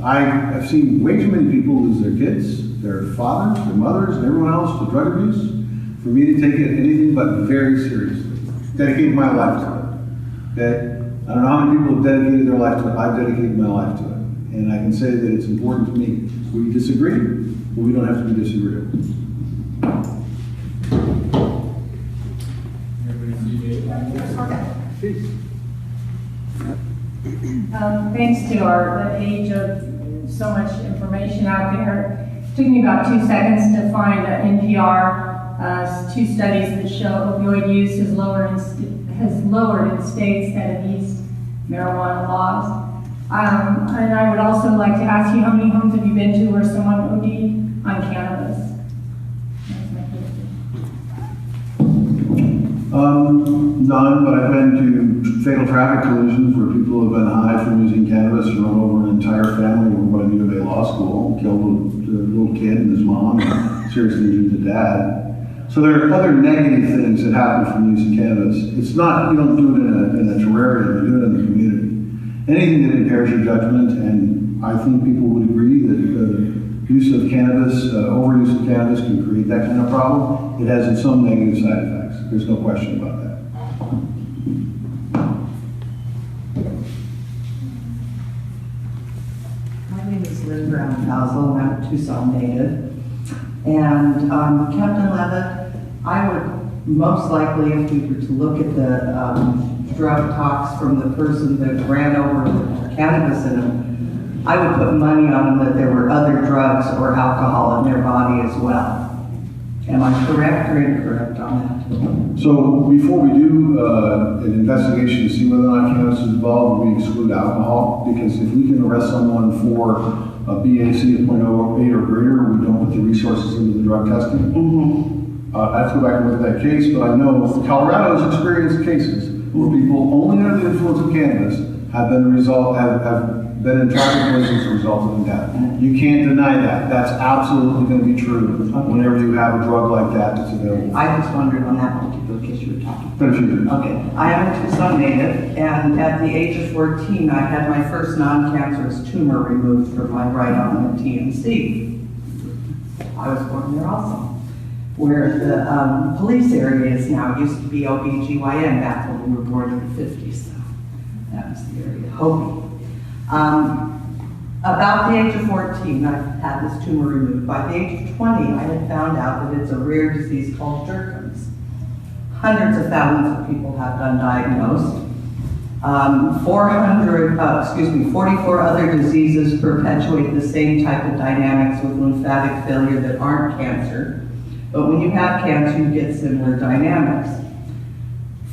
[SPEAKER 6] I've seen way too many people lose their kids, their fathers, their mothers, and everyone else to drug abuse for me to take it anything but very seriously. Dedicate my life to it. Okay? I don't know how many people have dedicated their life to it. I've dedicated my life to it. And I can say that it's important to me. We disagree, but we don't have to be disagreeable.
[SPEAKER 15] Thanks to the age of so much information out there, it took me about 2 seconds to find NPR, 2 studies that show opioid use has lowered in states that have eased marijuana laws. And I would also like to ask you, how many homes have you been to where someone OD'd on cannabis? That's my question.
[SPEAKER 6] None, but I've been to fatal traffic collisions where people have been high from using cannabis and run over an entire family who went to U of A law school, killed a little kid and his mom, and seriously injured the dad. So there are other negative things that happen from using cannabis. It's not, you don't do it in a terrarium, you do it in the community. Anything that impairs your judgment, and I think people would agree that use of cannabis, overuse of cannabis can create that kind of problem. It has its own negative side effects. There's no question about that.
[SPEAKER 16] My name is Lynn Brown-Housel, and I'm a Tucson native. And Captain Levitt, I would most likely, if we were to look at the drug talks from the person that ran over the cannabis in them, I would put money on them that there were other drugs or alcohol in their body as well. Am I correct or incorrect on that?
[SPEAKER 6] So before we do an investigation to see whether or not cannabis is involved, we exclude alcohol, because if we can arrest someone for a BAC of 0.08 or greater, we don't put the resources into the drug testing. I have to go back and look at that case, but I know Colorado has experienced cases where people only under the influence of cannabis have been in traffic collisions that resulted in death. You can't deny that. That's absolutely going to be true whenever you have a drug like that that's available.
[SPEAKER 16] I just wondered on that particular case you were talking about.
[SPEAKER 6] But if you
[SPEAKER 16] Okay, I am a Tucson native, and at the age of 14, I had my first non-cancerous tumor removed from my right arm at TMC. I was born there also. Where the police area is now, used to be OBGYN back when we were born in the 50s. So that was the area, Hopi. About the age of 14, I had this tumor removed. By the age of 20, I had found out that it's a rare disease called Jerkins. Hundreds of thousands of people have been diagnosed. 44 other diseases perpetuate the same type of dynamics with lymphatic failure that aren't cancer. But when you have cancer, you get similar dynamics.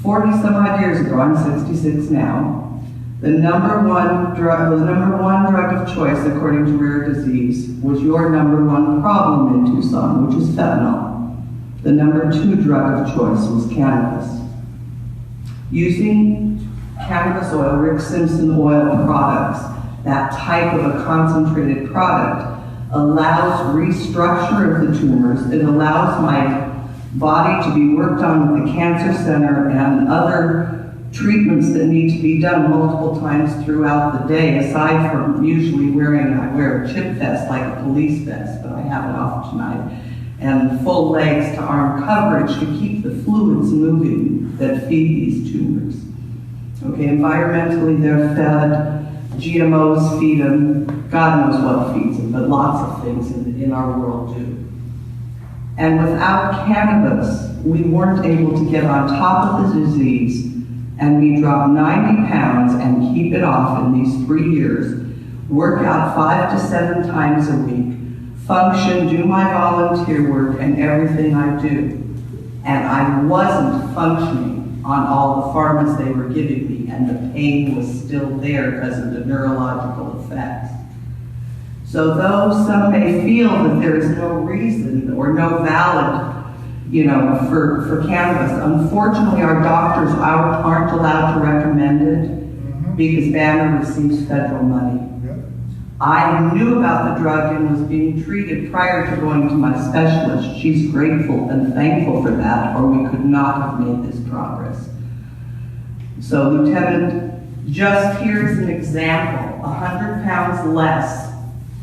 [SPEAKER 16] 40 some odd years ago, I'm 66 now, the number one drug of choice, according to Rare Disease, was your number one problem in Tucson, which is fentanyl. The number 2 drug of choice was cannabis. Using cannabis oil, Rick Simpson oil products, that type of a concentrated product, allows restructure of the tumors. It allows my body to be worked on with the cancer center and other treatments that need to be done multiple times throughout the day, aside from usually I wear a chip vest like a police vest, but I have it off tonight, and full legs to arm coverage to keep the fluids moving that feed these tumors. Okay, environmentally they're fed, GMOs feed them, God knows what feeds them, but lots of things in our world do. And without cannabis, we weren't able to get on top of the disease, and we dropped 90 pounds and keep it off in these 3 years, work out 5 to 7 times a week, function, do my volunteer work, and everything I do. And I wasn't functioning on all the pharmas they were giving me, and the pain was still there because of the neurological effects. So though some may feel that there is no reason or no valid, for cannabis, unfortunately our doctors aren't allowed to recommend it because Banner receives federal money. I knew about the drug and was being treated prior to going to my specialist. She's grateful and thankful for that, or we could not have made this progress. So Lieutenant, just here's an example, 100 pounds less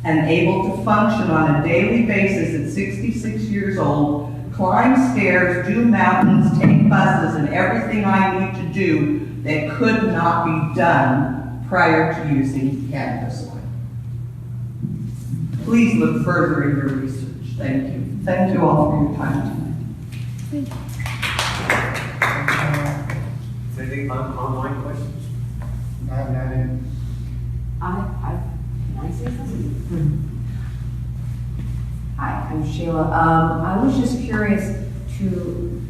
[SPEAKER 16] and able to function on a daily basis at 66 years old, climb stairs, do mountains, take buses, and everything I need to do that could not be done prior to using cannabis oil. Please look further in your research. Thank you. Thank you all for your time tonight.
[SPEAKER 8] Anything online questions?
[SPEAKER 14] I have not any.
[SPEAKER 17] Can I say something? Hi, I'm Sheila. I was just curious to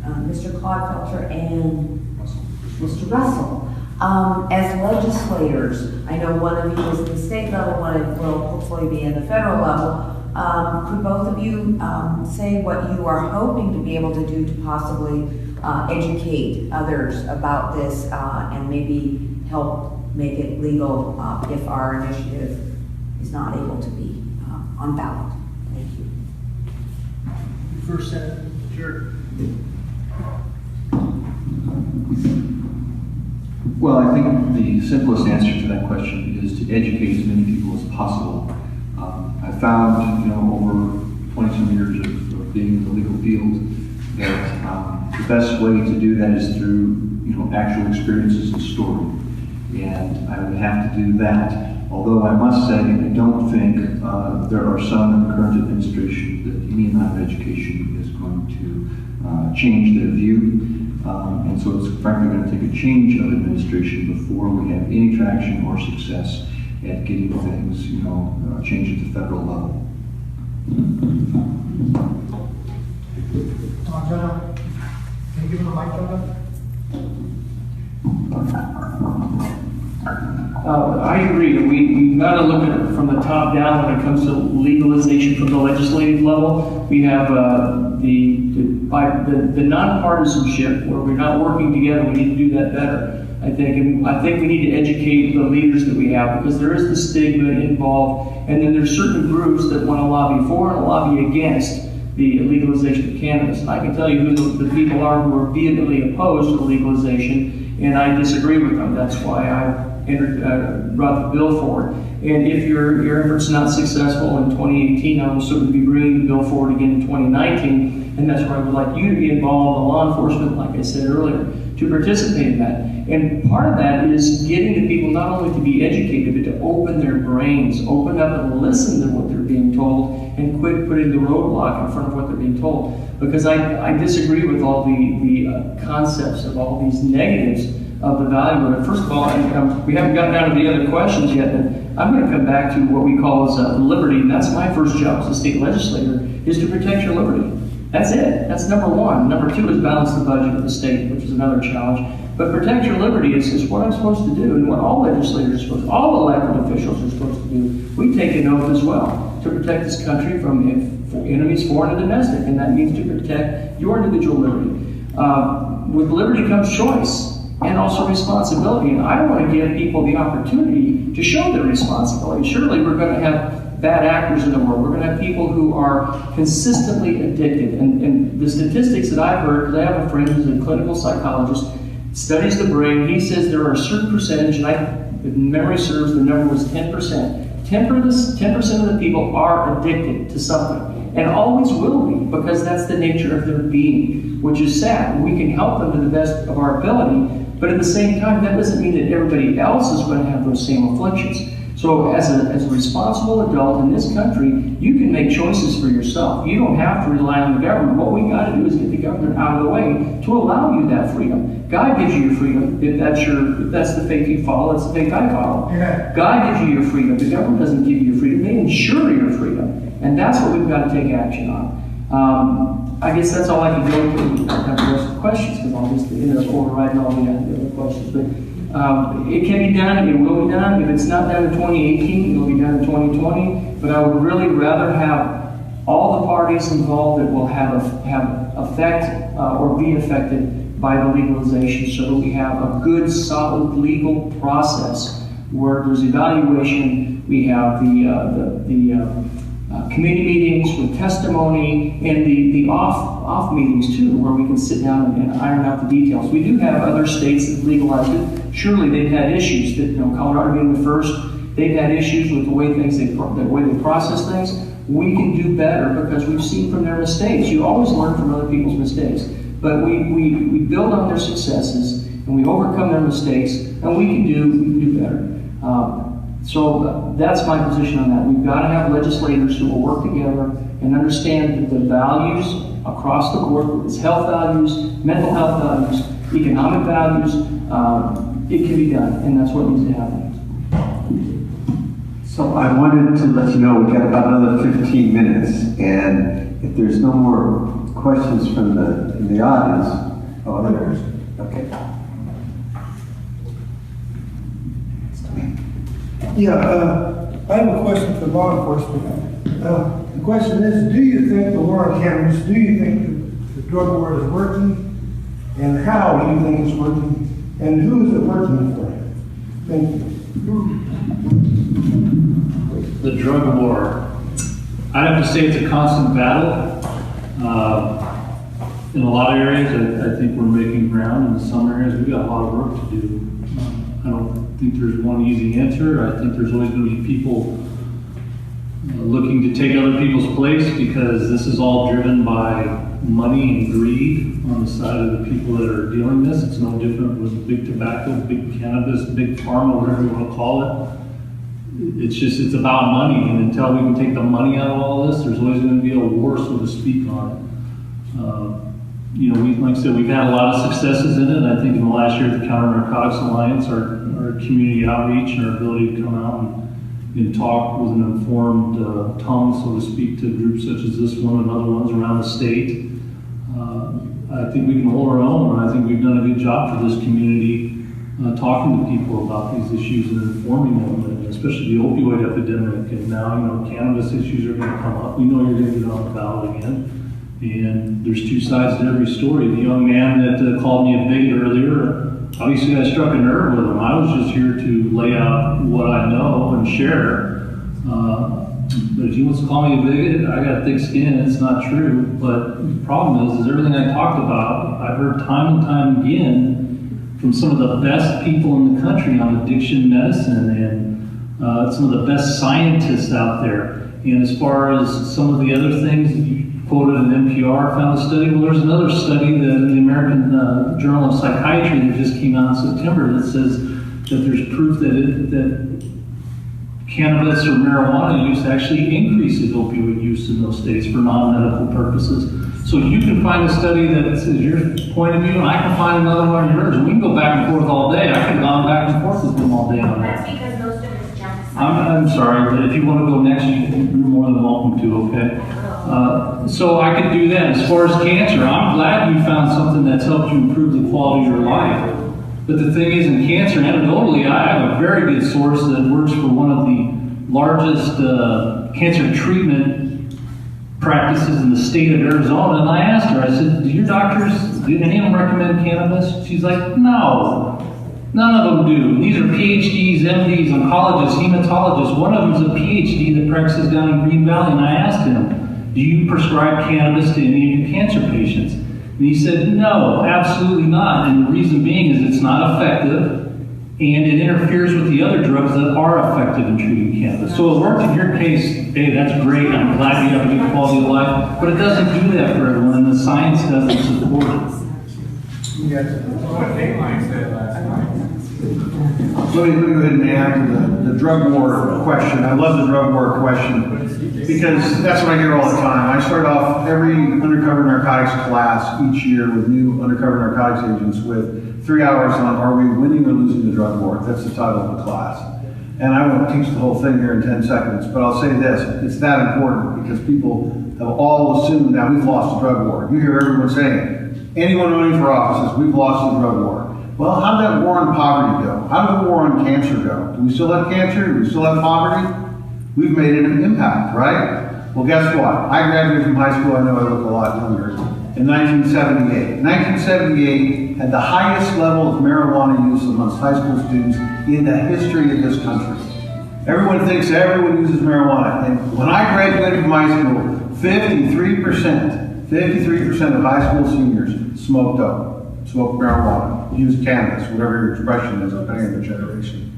[SPEAKER 17] Mr. Clodfelter and Mr. Russell. As legislators, I know one of you is at the state level, one will hopefully be at the federal level. Could both of you say what you are hoping to be able to do to possibly educate others about this and maybe help make it legal if our initiative is not able to be on ballot? Thank you.
[SPEAKER 3] First, Senator. Sure.
[SPEAKER 10] Well, I think the simplest answer to that question is to educate as many people as possible. I found, over 20-some years of being in the legal field, that the best way to do that is through, actual experiences and story. And I would have to do that. Although I must say, I don't think there are some in the current administration that any amount of education is going to change their view. And so it's frankly going to take a change of administration before we have any traction or success at getting things, changed at the federal level.
[SPEAKER 14] Jonah, can you give him a mic, Jonah?
[SPEAKER 3] I agree. We've got to look at it from the top down when it comes to legalization from the legislative level. We have the nonpartisanship where we're not working together. We need to do that better. I think. And I think we need to educate the leaders that we have, because there is the stigma involved, and then there's certain groups that want to lobby for and lobby against the legalization of cannabis. And I can tell you who the people are who are vehemently opposed to the legalization, and I disagree with them. That's why I brought the bill forward. And if your effort's not successful in 2018, I will certainly be bringing the bill forward again in 2019, and that's where I would like you to be involved, the law enforcement, like I said earlier, to participate in that. And part of that is getting the people not only to be educated, but to open their brains, open up and listen to what they're being told, and quit putting the roadblock in front of what they're being told. Because I disagree with all the concepts of all these negatives of the value of it. First of all, we haven't gotten down to the other questions yet, but I'm going to come back to what we call as liberty, and that's my first job as a state legislator, is to protect your liberty. That's it. That's number one. Number two is balance the budget of the state, which is another challenge. But protect your liberty is what I'm supposed to do, and what all legislators are supposed to do, all elected officials are supposed to do. We take an oath as well to protect this country from enemies, foreign and domestic, and that means to protect your individual liberty. With liberty comes choice and also responsibility, and I want to give people the opportunity to show their responsibility. Surely we're going to have bad actors in the world. We're going to have people who are consistently addicted, and the statistics that I've heard, because I have a friend who's a clinical psychologist, studies the brain. He says there are a certain percentage, and if memory serves, the number was 10%. 10% of the people are addicted to something, and always will be, because that's the nature of their being, which is sad. We can help them to the best of our ability, but at the same time, that doesn't mean that everybody else is going to have those same afflictions. So as a responsible adult in this country, you can make choices for yourself. You don't have to rely on the government. What we got to do is get the government out of the way to allow you that freedom. God gives you your freedom. If that's the faith you follow, that's the faith I follow.
[SPEAKER 14] Yeah.
[SPEAKER 3] God gives you your freedom. The government doesn't give you your freedom. They ensure your freedom. And that's what we've got to take action on. I guess that's all I can go into. I have the rest of the questions, because I'll just end up overriding all the other questions. But it can be done, it will be done. If it's not done in 2018, it will be done in 2020. But I would really rather have all the parties involved that will have effect or be affected by the legalization, so that we have a good, solid legal process where there's evaluation. We have the committee meetings with testimony, and the off meetings too, where we can sit down and iron out the details. We do have other states that have legalized it. Surely they've had issues. That, Colorado being the first, they've had issues with the way they process things. We can do better because we've seen from their mistakes. You always learn from other people's mistakes, but we build on their successes and we overcome their mistakes, and we can do better. So that's my position on that. We've got to have legislators who will work together and understand that the values across the board, whether it's health values, mental health values, economic values, it can be done, and that's what needs to happen.
[SPEAKER 1] So I wanted to let you know we've got about another 15 minutes, and if there's no more questions from the audience, there is. Okay.
[SPEAKER 18] Yeah, I have a question for law enforcement. The question is, do you think the war on cannabis, do you think the drug war is working? And how do you think it's working? And who is it working for? Thank you.
[SPEAKER 9] The drug war. I'd have to say it's a constant battle. In a lot of areas, I think we're making ground. In some areas, we've got a lot of work to do. I don't think there's one easy answer. I think there's always going to be people looking to take other people's place, because this is all driven by money and greed on the side of the people that are dealing this. It's no different with big tobacco, big cannabis, big pharma, whatever you want to call it. It's about money, and until we can take the money out of all this, there's always going to be a war, so to speak, on it. Like I said, we've had a lot of successes in it. I think in the last year, the Counter Narcotics Alliance, our community outreach and our ability to come out and talk with an informed tongue, so to speak, to groups such as this one and other ones around the state. I think we can hold our own, and I think we've done a good job for this community talking to people about these issues and informing them, and especially the opioid epidemic. And now, cannabis issues are going to come up. We know you're going to get on the ballot again. And there's two sides to every story. The young man that called me a bigot earlier, obviously I struck a nerve with him. I was just here to lay out what I know and share. But if he wants to call me a bigot, I got thick skin, it's not true. But the problem is everything I talked about, I've heard time and time again from some of the best people in the country on addiction medicine and some of the best scientists out there. And as far as some of the other things, you quoted an NPR found a study. Well, there's another study that in the American Journal of Psychiatry that just came out in September that says that there's proof that cannabis or marijuana use actually increases opioid use in those states for non-medical purposes. So you can find a study that says your point of view, and I can find another one of yours. We can go back and forth all day. I could have gone back and forth with them all day on that.
[SPEAKER 19] That's because most of it's junk science.
[SPEAKER 9] I'm sorry, but if you want to go next, you're more than welcome to, okay? So I could do that. As far as cancer, I'm glad you found something that's helped you improve the quality of your life. But the thing is, in cancer, anecdotally, I have a very good source that works for one of the largest cancer treatment practices in the state of Arizona. And I asked her, I said, do your doctors, do any of them recommend cannabis? She's like, no, none of them do. These are PhDs, MDs, oncologists, hematologists. One of them is a PhD that practices down in Green Valley. And I asked him, do you prescribe cannabis to any of your cancer patients? And he said, no, absolutely not. And the reason being is it's not effective and it interferes with the other drugs that are effective in treating cannabis. So it worked in your case, hey, that's great. I'm glad you have a good quality of life. But it doesn't do that for everyone, and the science doesn't support it.
[SPEAKER 6] Let me go ahead and add to the drug war question. I love the drug war question because that's what I hear all the time. I start off every undercover narcotics class each year with new undercover narcotics agents with 3 hours on are we winning or losing the drug war? That's the title of the class. And I won't teach the whole thing here in 10 seconds, but I'll say this. It's that important because people have all assumed that we've lost the drug war. You hear everyone saying, anyone running for office says we've lost the drug war. Well, how did that war on poverty go? How did the war on cancer go? Do we still have cancer? Do we still have poverty? We've made an impact, right? Well, guess what? I graduated from high school, I know I look a lot younger, in 1978. 1978 had the highest level of marijuana use amongst high school students in the history of this country. Everyone thinks everyone uses marijuana. And when I graduated from high school, 53% of high school seniors smoked marijuana, used cannabis, whatever your expression is, depending on the generation.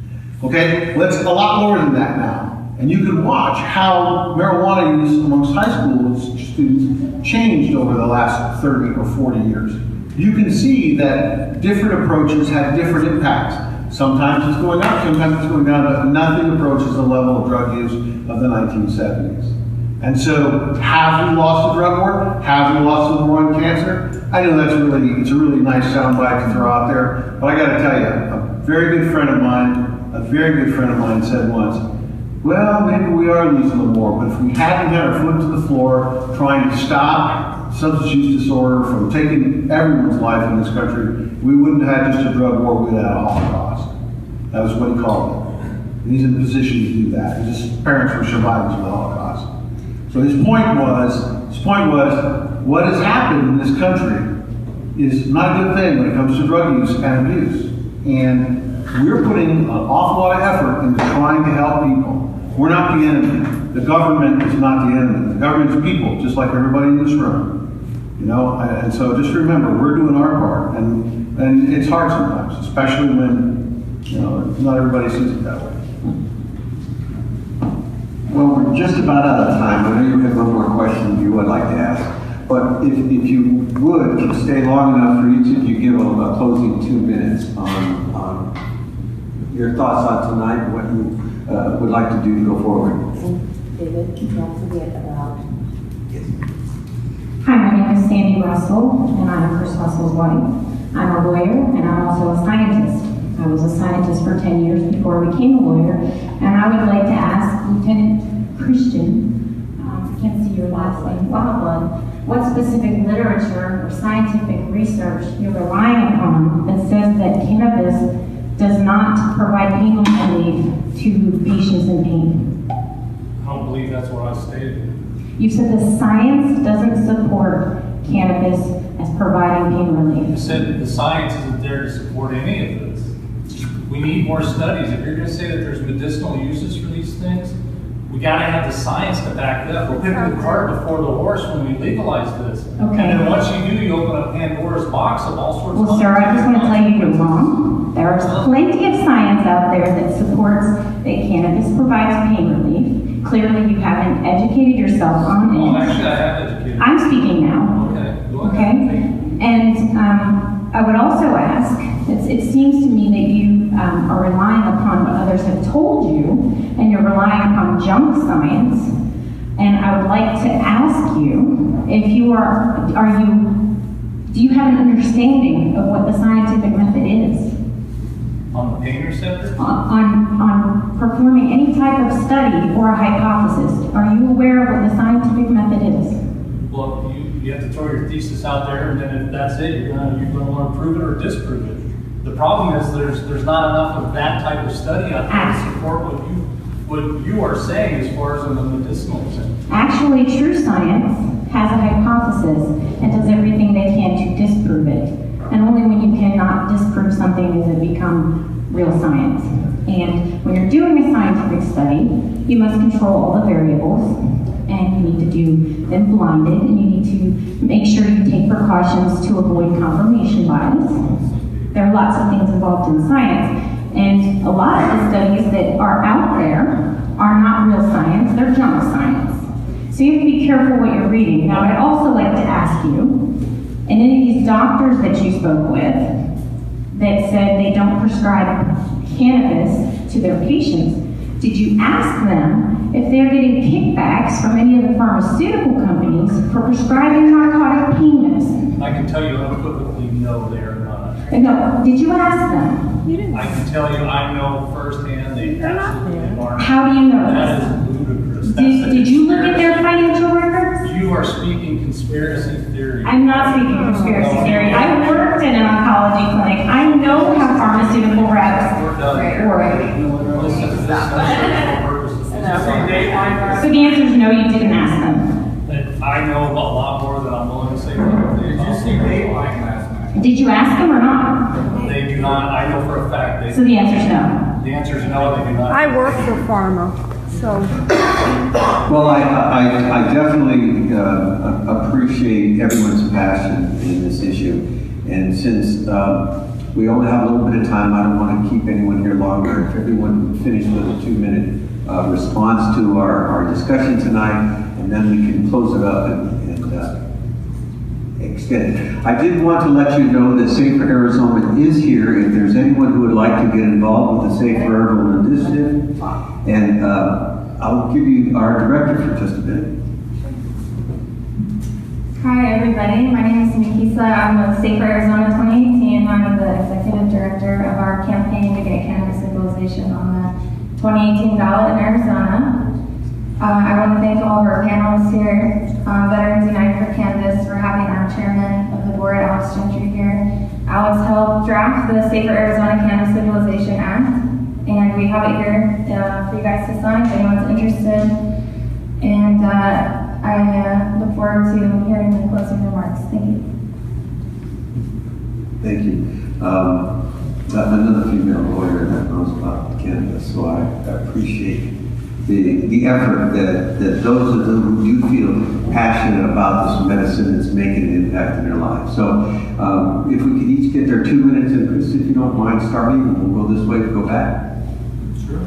[SPEAKER 6] Okay, well, it's a lot lower than that now. And you can watch how marijuana use amongst high school students changed over the last 30 or 40 years. You can see that different approaches have different impacts. Sometimes it's going up, sometimes it's going down, but nothing approaches the level of drug use of the 1970s. And so, have we lost the drug war? Have we lost the war on cancer? I know it's a really nice soundbite to throw out there, but I gotta tell you, a very good friend of mine said once, well, maybe we are losing the war, but if we hadn't had our foot to the floor trying to stop substance use disorder from taking everyone's life in this country, we wouldn't have had just a drug war, we'd have had a Holocaust. That was what he called it. And he's in a position to do that. His parents were survivors of the Holocaust. So his point was, what has happened in this country is not a good thing when it comes to drug use and abuse. And we're putting an awful lot of effort into trying to help people. We're not the enemy. The government is not the enemy. The government's people, just like everybody in this room. You know, and so just remember, we're doing our part. And it's hard sometimes, especially when, you know, not everybody sees it that way.
[SPEAKER 1] Well, we're just about out of time. I know you have one more question you would like to ask. But if you would, can stay long enough for each of you give a closing 2 minutes on your thoughts on tonight and what you would like to do to go forward.
[SPEAKER 17] David, don't forget about...
[SPEAKER 20] Hi, my name is Sandy Russell, and I'm Chris Russell's wife. I'm a lawyer, and I'm also a scientist. I was a scientist for 10 years before I became a lawyer, and I would like to ask Lieutenant Christian, I can't see your last name, Fileblood, what specific literature or scientific research you're relying upon that says that cannabis does not provide pain relief to patients in pain.
[SPEAKER 9] I don't believe that's what I stated.
[SPEAKER 20] You said the science doesn't support cannabis as as providing pain relief.
[SPEAKER 9] You said the science isn't there to support any of this. We need more studies. If you're going to say that there's medicinal uses for these things, we got to have the science to back it up. We're putting the cart before the horse when we legalize this.
[SPEAKER 20] Okay.
[SPEAKER 9] And then once you do, you open up Pandora's box of all sorts of...
[SPEAKER 20] Well, sir, I just want to tell you you're wrong. There is plenty of science out there that supports that cannabis provides pain relief. Clearly, you haven't educated yourself on it.
[SPEAKER 9] Well, actually, I have educated.
[SPEAKER 20] I'm speaking now.
[SPEAKER 9] Okay, go
[SPEAKER 20] Okay?
[SPEAKER 9] ahead.
[SPEAKER 20] And I would also ask, it seems to me that you are relying upon what others have told you, and you're relying upon junk science. And I would like to ask you if you do you have an understanding of what the scientific method is?
[SPEAKER 9] On the pain receptor?
[SPEAKER 20] On performing any type of study or a hypothesis. Are you aware of what the scientific method is?
[SPEAKER 9] Well, you have to throw your thesis out there, and then if that's it, you're going to want to prove it or disprove it. The problem is there's not enough of that type of study out there to support what you are saying as far as on the medicinal sense.
[SPEAKER 20] Actually, true science has a hypothesis and does everything they can to disprove it. And only when you cannot disprove something does it become real science. And when you're doing a scientific study, you must control all the variables, and you need to do them blinded, and you need to make sure you take precautions to avoid confirmation bias. There are lots of things involved in science, and a lot of the studies that are out there are not real science, they're junk science. So you have to be careful what you're reading. Now, I'd also like to ask you, and any of these doctors that you spoke with that said they don't prescribe cannabis to their patients, did you ask them if they're getting kickbacks from any of the pharmaceutical companies for prescribing narcotic pain medicine?
[SPEAKER 9] I can tell you unequivocally, no, they are not.
[SPEAKER 20] No, did you ask them?
[SPEAKER 9] I can tell you, I know firsthand they absolutely are.
[SPEAKER 20] How do you know
[SPEAKER 9] That
[SPEAKER 20] this?
[SPEAKER 9] is ludicrous.
[SPEAKER 20] Did you look at their financial records?
[SPEAKER 9] You are speaking conspiracy theory.
[SPEAKER 20] I'm not speaking conspiracy theory. I worked in an oncology clinic. I know how pharmaceutical reps work.
[SPEAKER 9] Listen to this.
[SPEAKER 20] So the answer is no, you didn't ask them.
[SPEAKER 9] I know a lot more than I'm willing to say. Did you see Dateline last night?
[SPEAKER 20] Did you ask them or not?
[SPEAKER 9] They do not. I know for a fact.
[SPEAKER 20] So the answer is no.
[SPEAKER 9] The answer is no, they do not.
[SPEAKER 12] I work for pharma, so.
[SPEAKER 1] Well, I definitely appreciate everyone's passion in this issue. And since we only have a little bit of time, I don't want to keep anyone here longer. If everyone would finish with a 2-minute response to our discussion tonight, and then we can close it up and extend it. I did want to let you know that Safer Arizona is here if there's anyone who would like to get involved with the Safer Arizona initiative. And I'll give you our director for just a minute.
[SPEAKER 19] Hi everybody, my name is Nikisa. I'm with Safer Arizona 2018. I'm the executive director of our campaign to get cannabis legalization on the 2018 ballot in Arizona. I want to thank all of our panelists here, Veterans United for Cannabis, for having our chairman of the board, Alex Gentry, here. Alex helped draft the Safer Arizona Cannabis Legalization Act, and we have it here for you guys to sign if anyone's interested. And I look forward to hearing the closing remarks. Thank you.
[SPEAKER 1] Thank you. Another female lawyer that knows about cannabis, so I appreciate the effort that those of them who do feel passionate about this medicine is making an impact in their lives. So if we could each get their 2 minutes, and Chris, if you don't mind starting, and we'll go this way to go back.
[SPEAKER 9] Sure.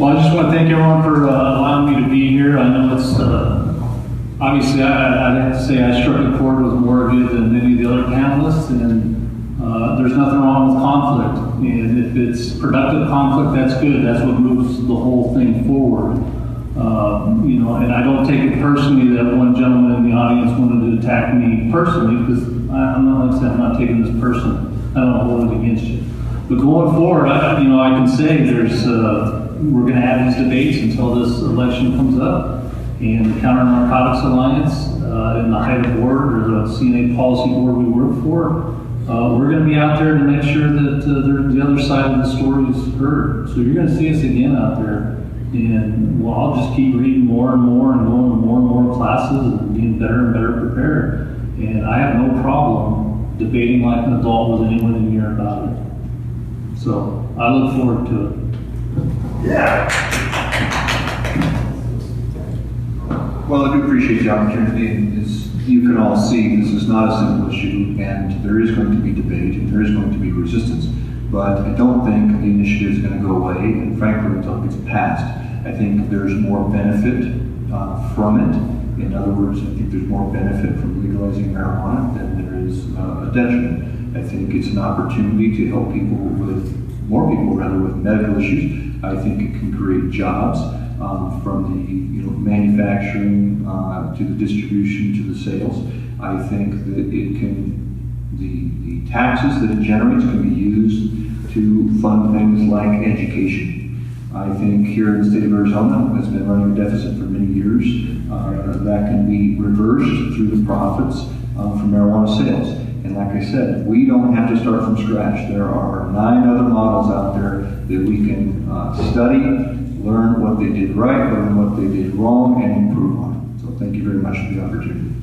[SPEAKER 9] Well, I just want to thank everyone for allowing me to be here. I know it's, obviously, I'd have to say I struck a chord with more of you than many of the other panelists, and there's nothing wrong with conflict. And if it's productive conflict, that's good. That's what moves the whole thing forward. You know, and I don't take it personally that one gentleman in the audience wanted to attack me personally, because I'm not taking this personally. I don't hold it against you. But going forward, I can say we're going to have these debates until this election comes up. And the Counter Narcotics Alliance and the HIDA board, or the CNA policy board we work for, we're going to be out there to make sure that the other side of the story is heard. So you're going to see us again out there And well, I'll just keep reading more and more and going to more and more classes and being better and better prepared. And I have no problem debating like an adult with anyone in here about it. So I look forward to it.
[SPEAKER 6] Yeah.
[SPEAKER 10] Well, I do appreciate the opportunity, and as you can all see, this is not a simple issue, and there is going to be debate, and there is going to be resistance. But I don't think the initiative is going to go away, and frankly, until it gets passed, I think there's more benefit from it. In other words, I think there's more benefit from legalizing marijuana than there is a detriment. I think it's an opportunity to help people more people with medical issues. I think it can create jobs from the manufacturing to the distribution to the sales. I think that it can, the taxes that it generates can be used to fund things like education. I think here in the state of Arizona has been running a deficit for many years. That can be reversed through the profits from marijuana sales. And like I said, we don't have to start from scratch. There are 9 other models out there that we can study, learn what they did right, learn what they did wrong, and improve on it. So thank you very much for the opportunity.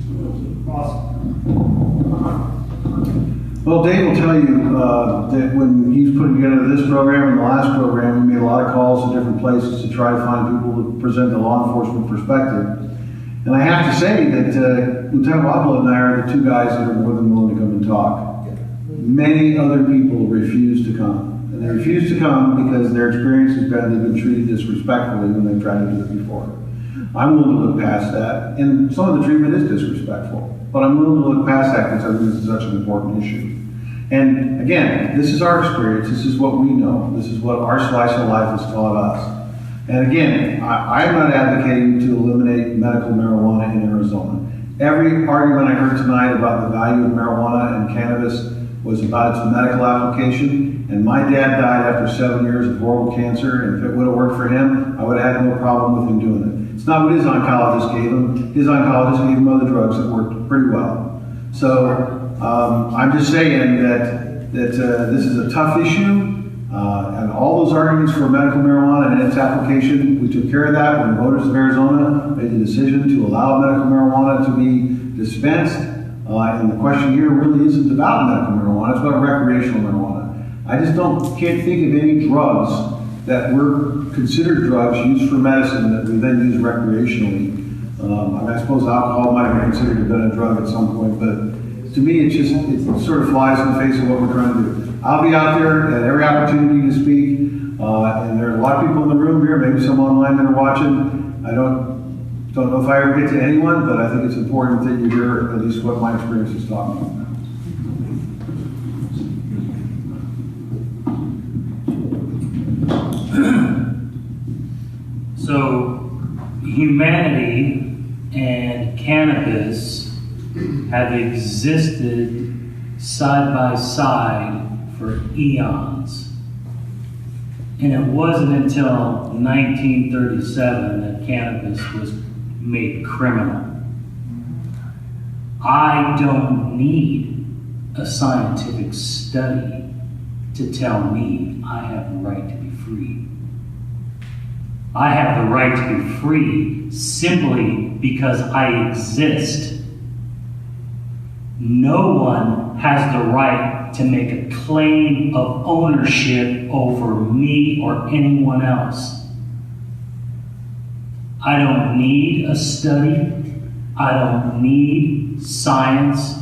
[SPEAKER 6] Well, Dave will tell you that when he was putting together this program and the last program, we made a lot of calls to different places to try to find people to present the law enforcement perspective. And I have to say that Lieutenant Wabla and I are the 2 guys that are more than willing to come and talk. Many other people refuse to come. And they refuse to come because their experience has been they've been treated disrespectfully when they've tried to do it before. I'm willing to look past that. And some of the treatment is disrespectful. But I'm willing to look past that because I think this is such an important issue. And again, this is our experience. This is what we know. This is what our slice of life has taught us. And again, I'm not advocating to eliminate medical marijuana in Arizona. Every argument I heard tonight about the value of marijuana and cannabis was about its medical application. And my dad died after 7 years of horrible cancer, and if it would have worked for him, I would have had no problem with him doing it. It's not what his oncologist gave him. His oncologist gave him other drugs that worked pretty well. So I'm just saying that this is a tough issue. And all those arguments for medical marijuana and its application, we took care of that when voters of Arizona made the decision to allow medical marijuana to be dispensed. And the question here really isn't about medical marijuana, it's about recreational marijuana. I just can't think of any drugs that were considered drugs used for medicine that we then use recreationally. I suppose alcohol might have been considered to have been a drug at some point, but to me, it sort of flies in the face of what we're trying to do. I'll be out there at every opportunity to speak, and there are a lot of people in the room here, maybe some online that are watching. I don't know if I ever get to anyone, but I think it's important that you hear at least what my experience has taught me.
[SPEAKER 5] So, humanity and cannabis have existed side by side for eons. And it wasn't until 1937 that cannabis was made criminal. I don't need a scientific study to tell me I have the right to be free. I have the right to be free simply because I exist. No one has the right to make a claim of ownership over me or anyone else. I don't need a study. I don't need science.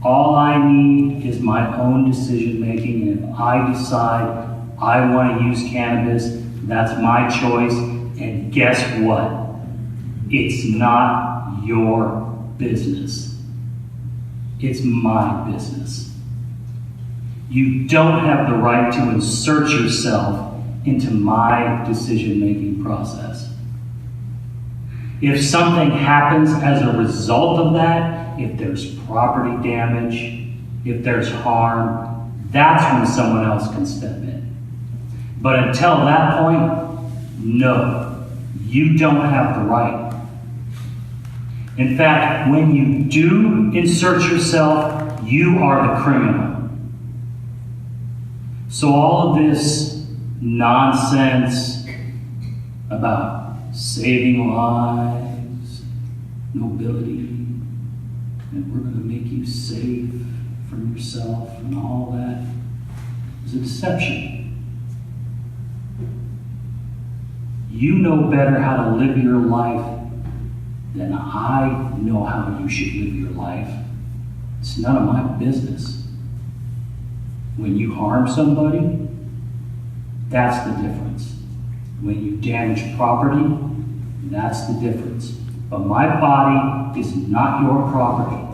[SPEAKER 5] All I need is my own decision making. And if I decide I want to use cannabis, that's my choice. And guess what? It's not your business. It's my business. You don't have the right to insert yourself into my decision-making process. If something happens as a result of that, if there's property damage, if there's harm, that's when someone else can step in. But until that point, no, you don't have the right. In fact, when you do insert yourself, you are the criminal. So all of this nonsense
[SPEAKER 3] about saving lives, nobility, and we're going to make you safe from yourself and all that is a deception. You know better how to live your life than I know how you should live your life. It's none of my business. When you harm somebody, that's the difference. When you damage property, that's the difference. But my body is not your property.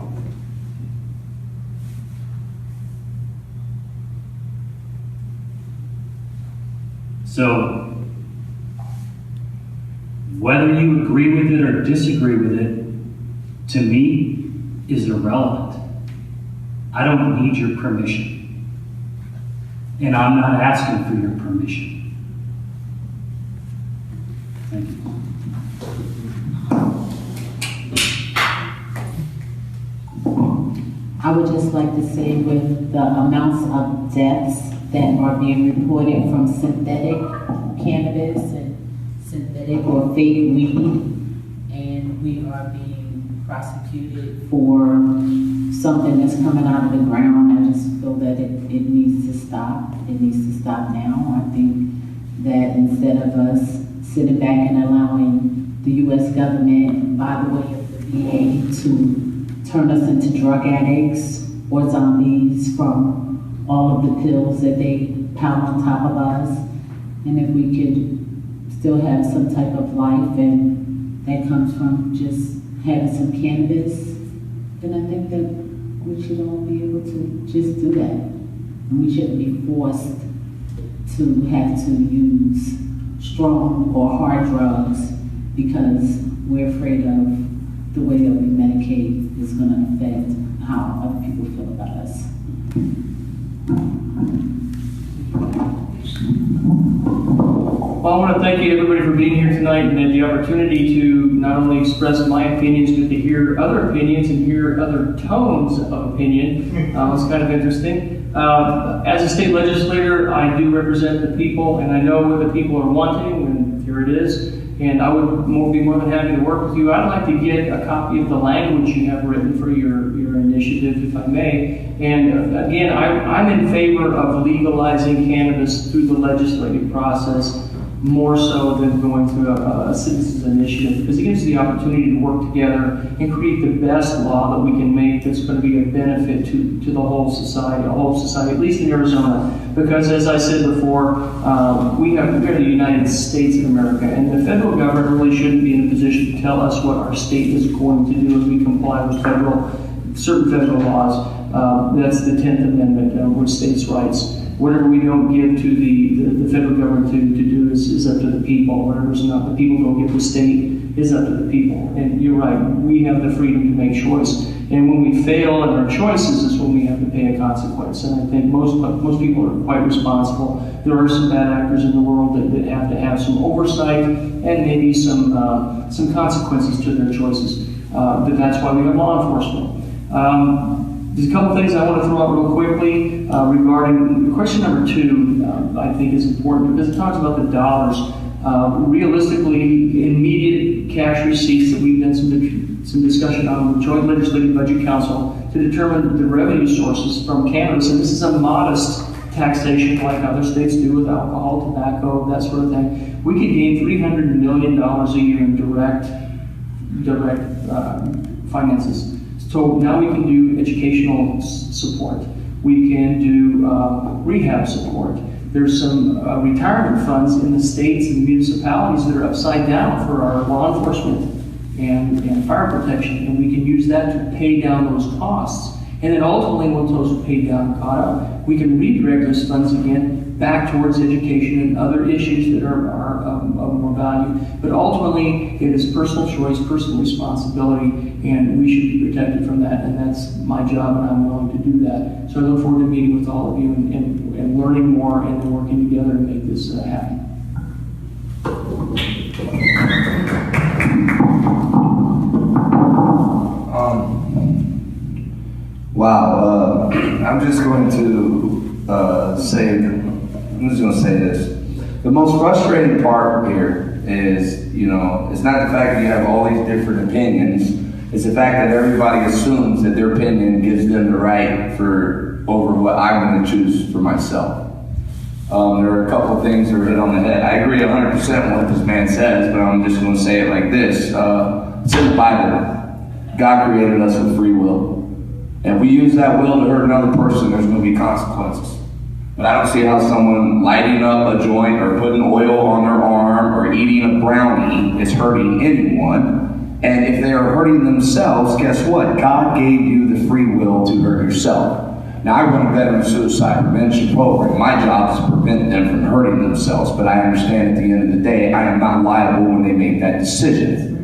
[SPEAKER 3] So, whether you agree with it or disagree with it, to me, is irrelevant. I don't need your permission. And I'm not asking for your permission. Thank you.
[SPEAKER 4] I would just like to say with the amounts of deaths that are being reported from synthetic cannabis and synthetic or fake weed, and we are being prosecuted for something that's coming out of the ground, I just feel that it needs to stop. It needs to stop now. I think that instead of us sitting back and allowing the U.S. government, by the way of the VA, to turn us into drug addicts or zombies from all of the pills that they pound on top of us, and if we could still have some type of life and that comes from just having some cannabis, then I think that we should all be able to just do that. And we shouldn't be forced to have to use strong or hard drugs because we're afraid of the way that we medicate is going to affect how other people feel about us.
[SPEAKER 3] Well, I want to thank you, everybody, for being here tonight and the opportunity to not only express my opinions, but to hear other opinions and hear other tones of opinion. It's kind of interesting. As a state legislator, I do represent the people, and I know what the people are wanting, and here it is. And I would be more than happy to work with you. I'd like to get a copy of the language you have written for your initiative, if I may. And again, I'm in favor of legalizing cannabis through the legislative process, more so than going through a citizens initiative, because it gives us the opportunity to work together and create the best law that we can make that's going to be a benefit to the whole society, at least in Arizona. Because as I said before, we're the United States of America, and the federal government really shouldn't be in a position to tell us what our state is going to do as we comply with certain federal laws. That's the 10th Amendment, with states' rights. Whatever we don't give to the federal government to do is up to the people. Whatever's not the people don't give the state is up to the people. And you're right, we have the freedom to make choice. And when we fail in our choices is when we have to pay a consequence. And I think most people are quite responsible. There are some bad actors in the world that have to have some oversight and maybe some consequences to their choices. But that's why we have law enforcement. There's a couple things I want to throw out real quickly regarding question number 2. I think is important because it talks about the dollars. Realistically, immediate cash receipts that we've done some discussion on the Joint Legislative Budget Council to determine the revenue sources from cannabis, and this is a modest taxation like other states do with alcohol, tobacco, that sort of thing. We could gain $300 million a year in direct finances. So now we can do educational support. We can do rehab support. There's some retirement funds in the states and municipalities that are upside down for our law enforcement and fire protection, and we can use that to pay down those costs. And then ultimately, once those are paid down and caught up, we can redirect those funds again back towards education and other issues that are of more value. But ultimately, it is personal choice, personal responsibility, and we should be protected from that, and that's my job, and I'm willing to do that. So I look forward to meeting with all of you and learning more and working together to make this happen.
[SPEAKER 2] Wow, I'm just going to say this. The most frustrating part here is, you know, it's not the fact that you have all these different opinions. It's the fact that everybody assumes that their opinion gives them the right over what I'm going to choose for myself. There are a couple of things that are hit on the head. I agree 100% with what this man says, but I'm just going to say it like this. It's in the Bible. God created us with free will. And if we use that will to hurt another person, there's going to be consequences. But I don't see how someone lighting up a joint or putting oil on their arm or eating a brownie is hurting anyone. And if they are hurting themselves, guess what? God gave you the free will to hurt yourself. Now, I run a veteran suicide prevention program. My job is to prevent them from hurting themselves, but I understand at the end of the day, I am not liable when they make that decision.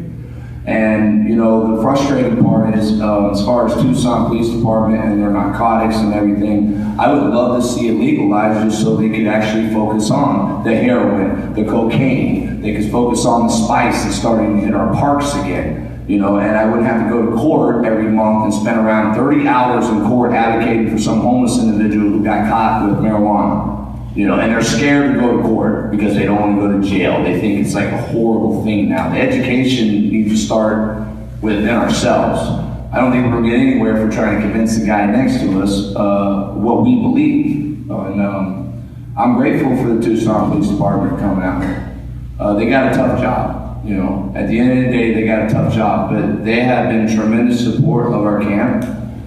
[SPEAKER 2] And, you know, the frustrating part is, as far as Tucson Police Department and their narcotics and everything, I would love to see it legalized just so they could actually focus on the heroin, the cocaine. They could focus on the spice that's starting to hit our parks again. You know, and I wouldn't have to go to court every month and spend around 30 hours in court advocating for some homeless individual who got caught with marijuana. You know, and they're scared to go to court because they don't want to go to jail. They think it's like a horrible thing now. The education needs to start within ourselves. I don't think we're going to get anywhere if we're trying to convince the guy next to us what we believe. I'm grateful for the Tucson Police Department coming out here. They got a tough job. You know, at the end of the day, they got a tough job, but they have been tremendous support of our camp.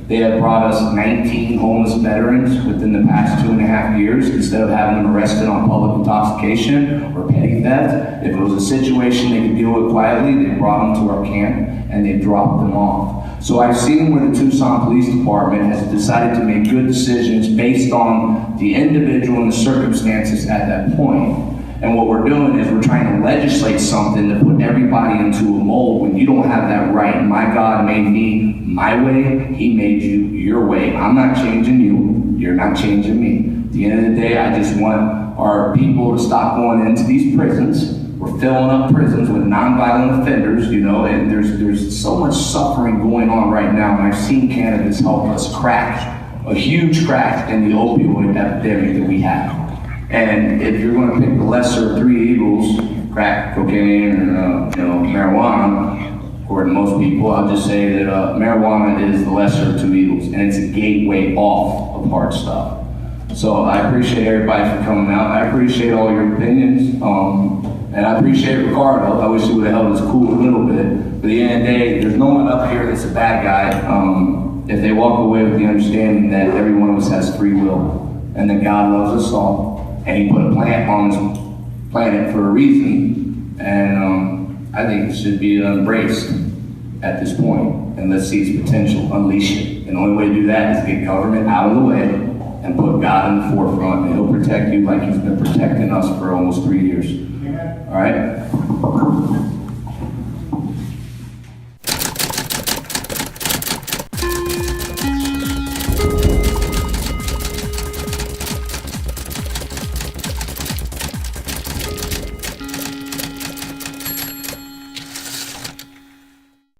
[SPEAKER 2] They have brought us 19 homeless veterans within the past 2.5 years instead of having them arrested on public intoxication or petty theft. If it was a situation they could deal with quietly, they brought them to our camp and they dropped them off. So I've seen where the Tucson Police Department has decided to make good decisions based on the individual and the circumstances at that point. And what we're doing is we're trying to legislate something to put everybody into a mold when you don't have that right. My God made me my way, He made you your way. I'm not changing you, you're not changing me. At the end of the day, I just want our people to stop going into these prisons. We're filling up prisons with nonviolent offenders, you know, and there's so much suffering going on right now, and I've seen cannabis help us crack a huge crack in the opioid epidemic that we have. And if you're going to pick the lesser of three evils, crack, cocaine, or marijuana, according to most people, I'll just say that marijuana is the lesser of two evils, and it's a gateway off of hard stuff. So I appreciate everybody for coming out. I appreciate all your opinions, and I appreciate Ricardo. I wish he would have held his cool a little bit. But at the end of the day, there's no one up here that's a bad guy. If they walk away with the understanding that every one of us has free will, and that God loves us all, and He put a plant on this planet for a reason, and I think it should be embraced at this point, and let's see its potential, unleash it. And the only way to do that is to get government out of the way and put God in the forefront, and He'll protect you like He's been protecting us for almost 3 years. All right?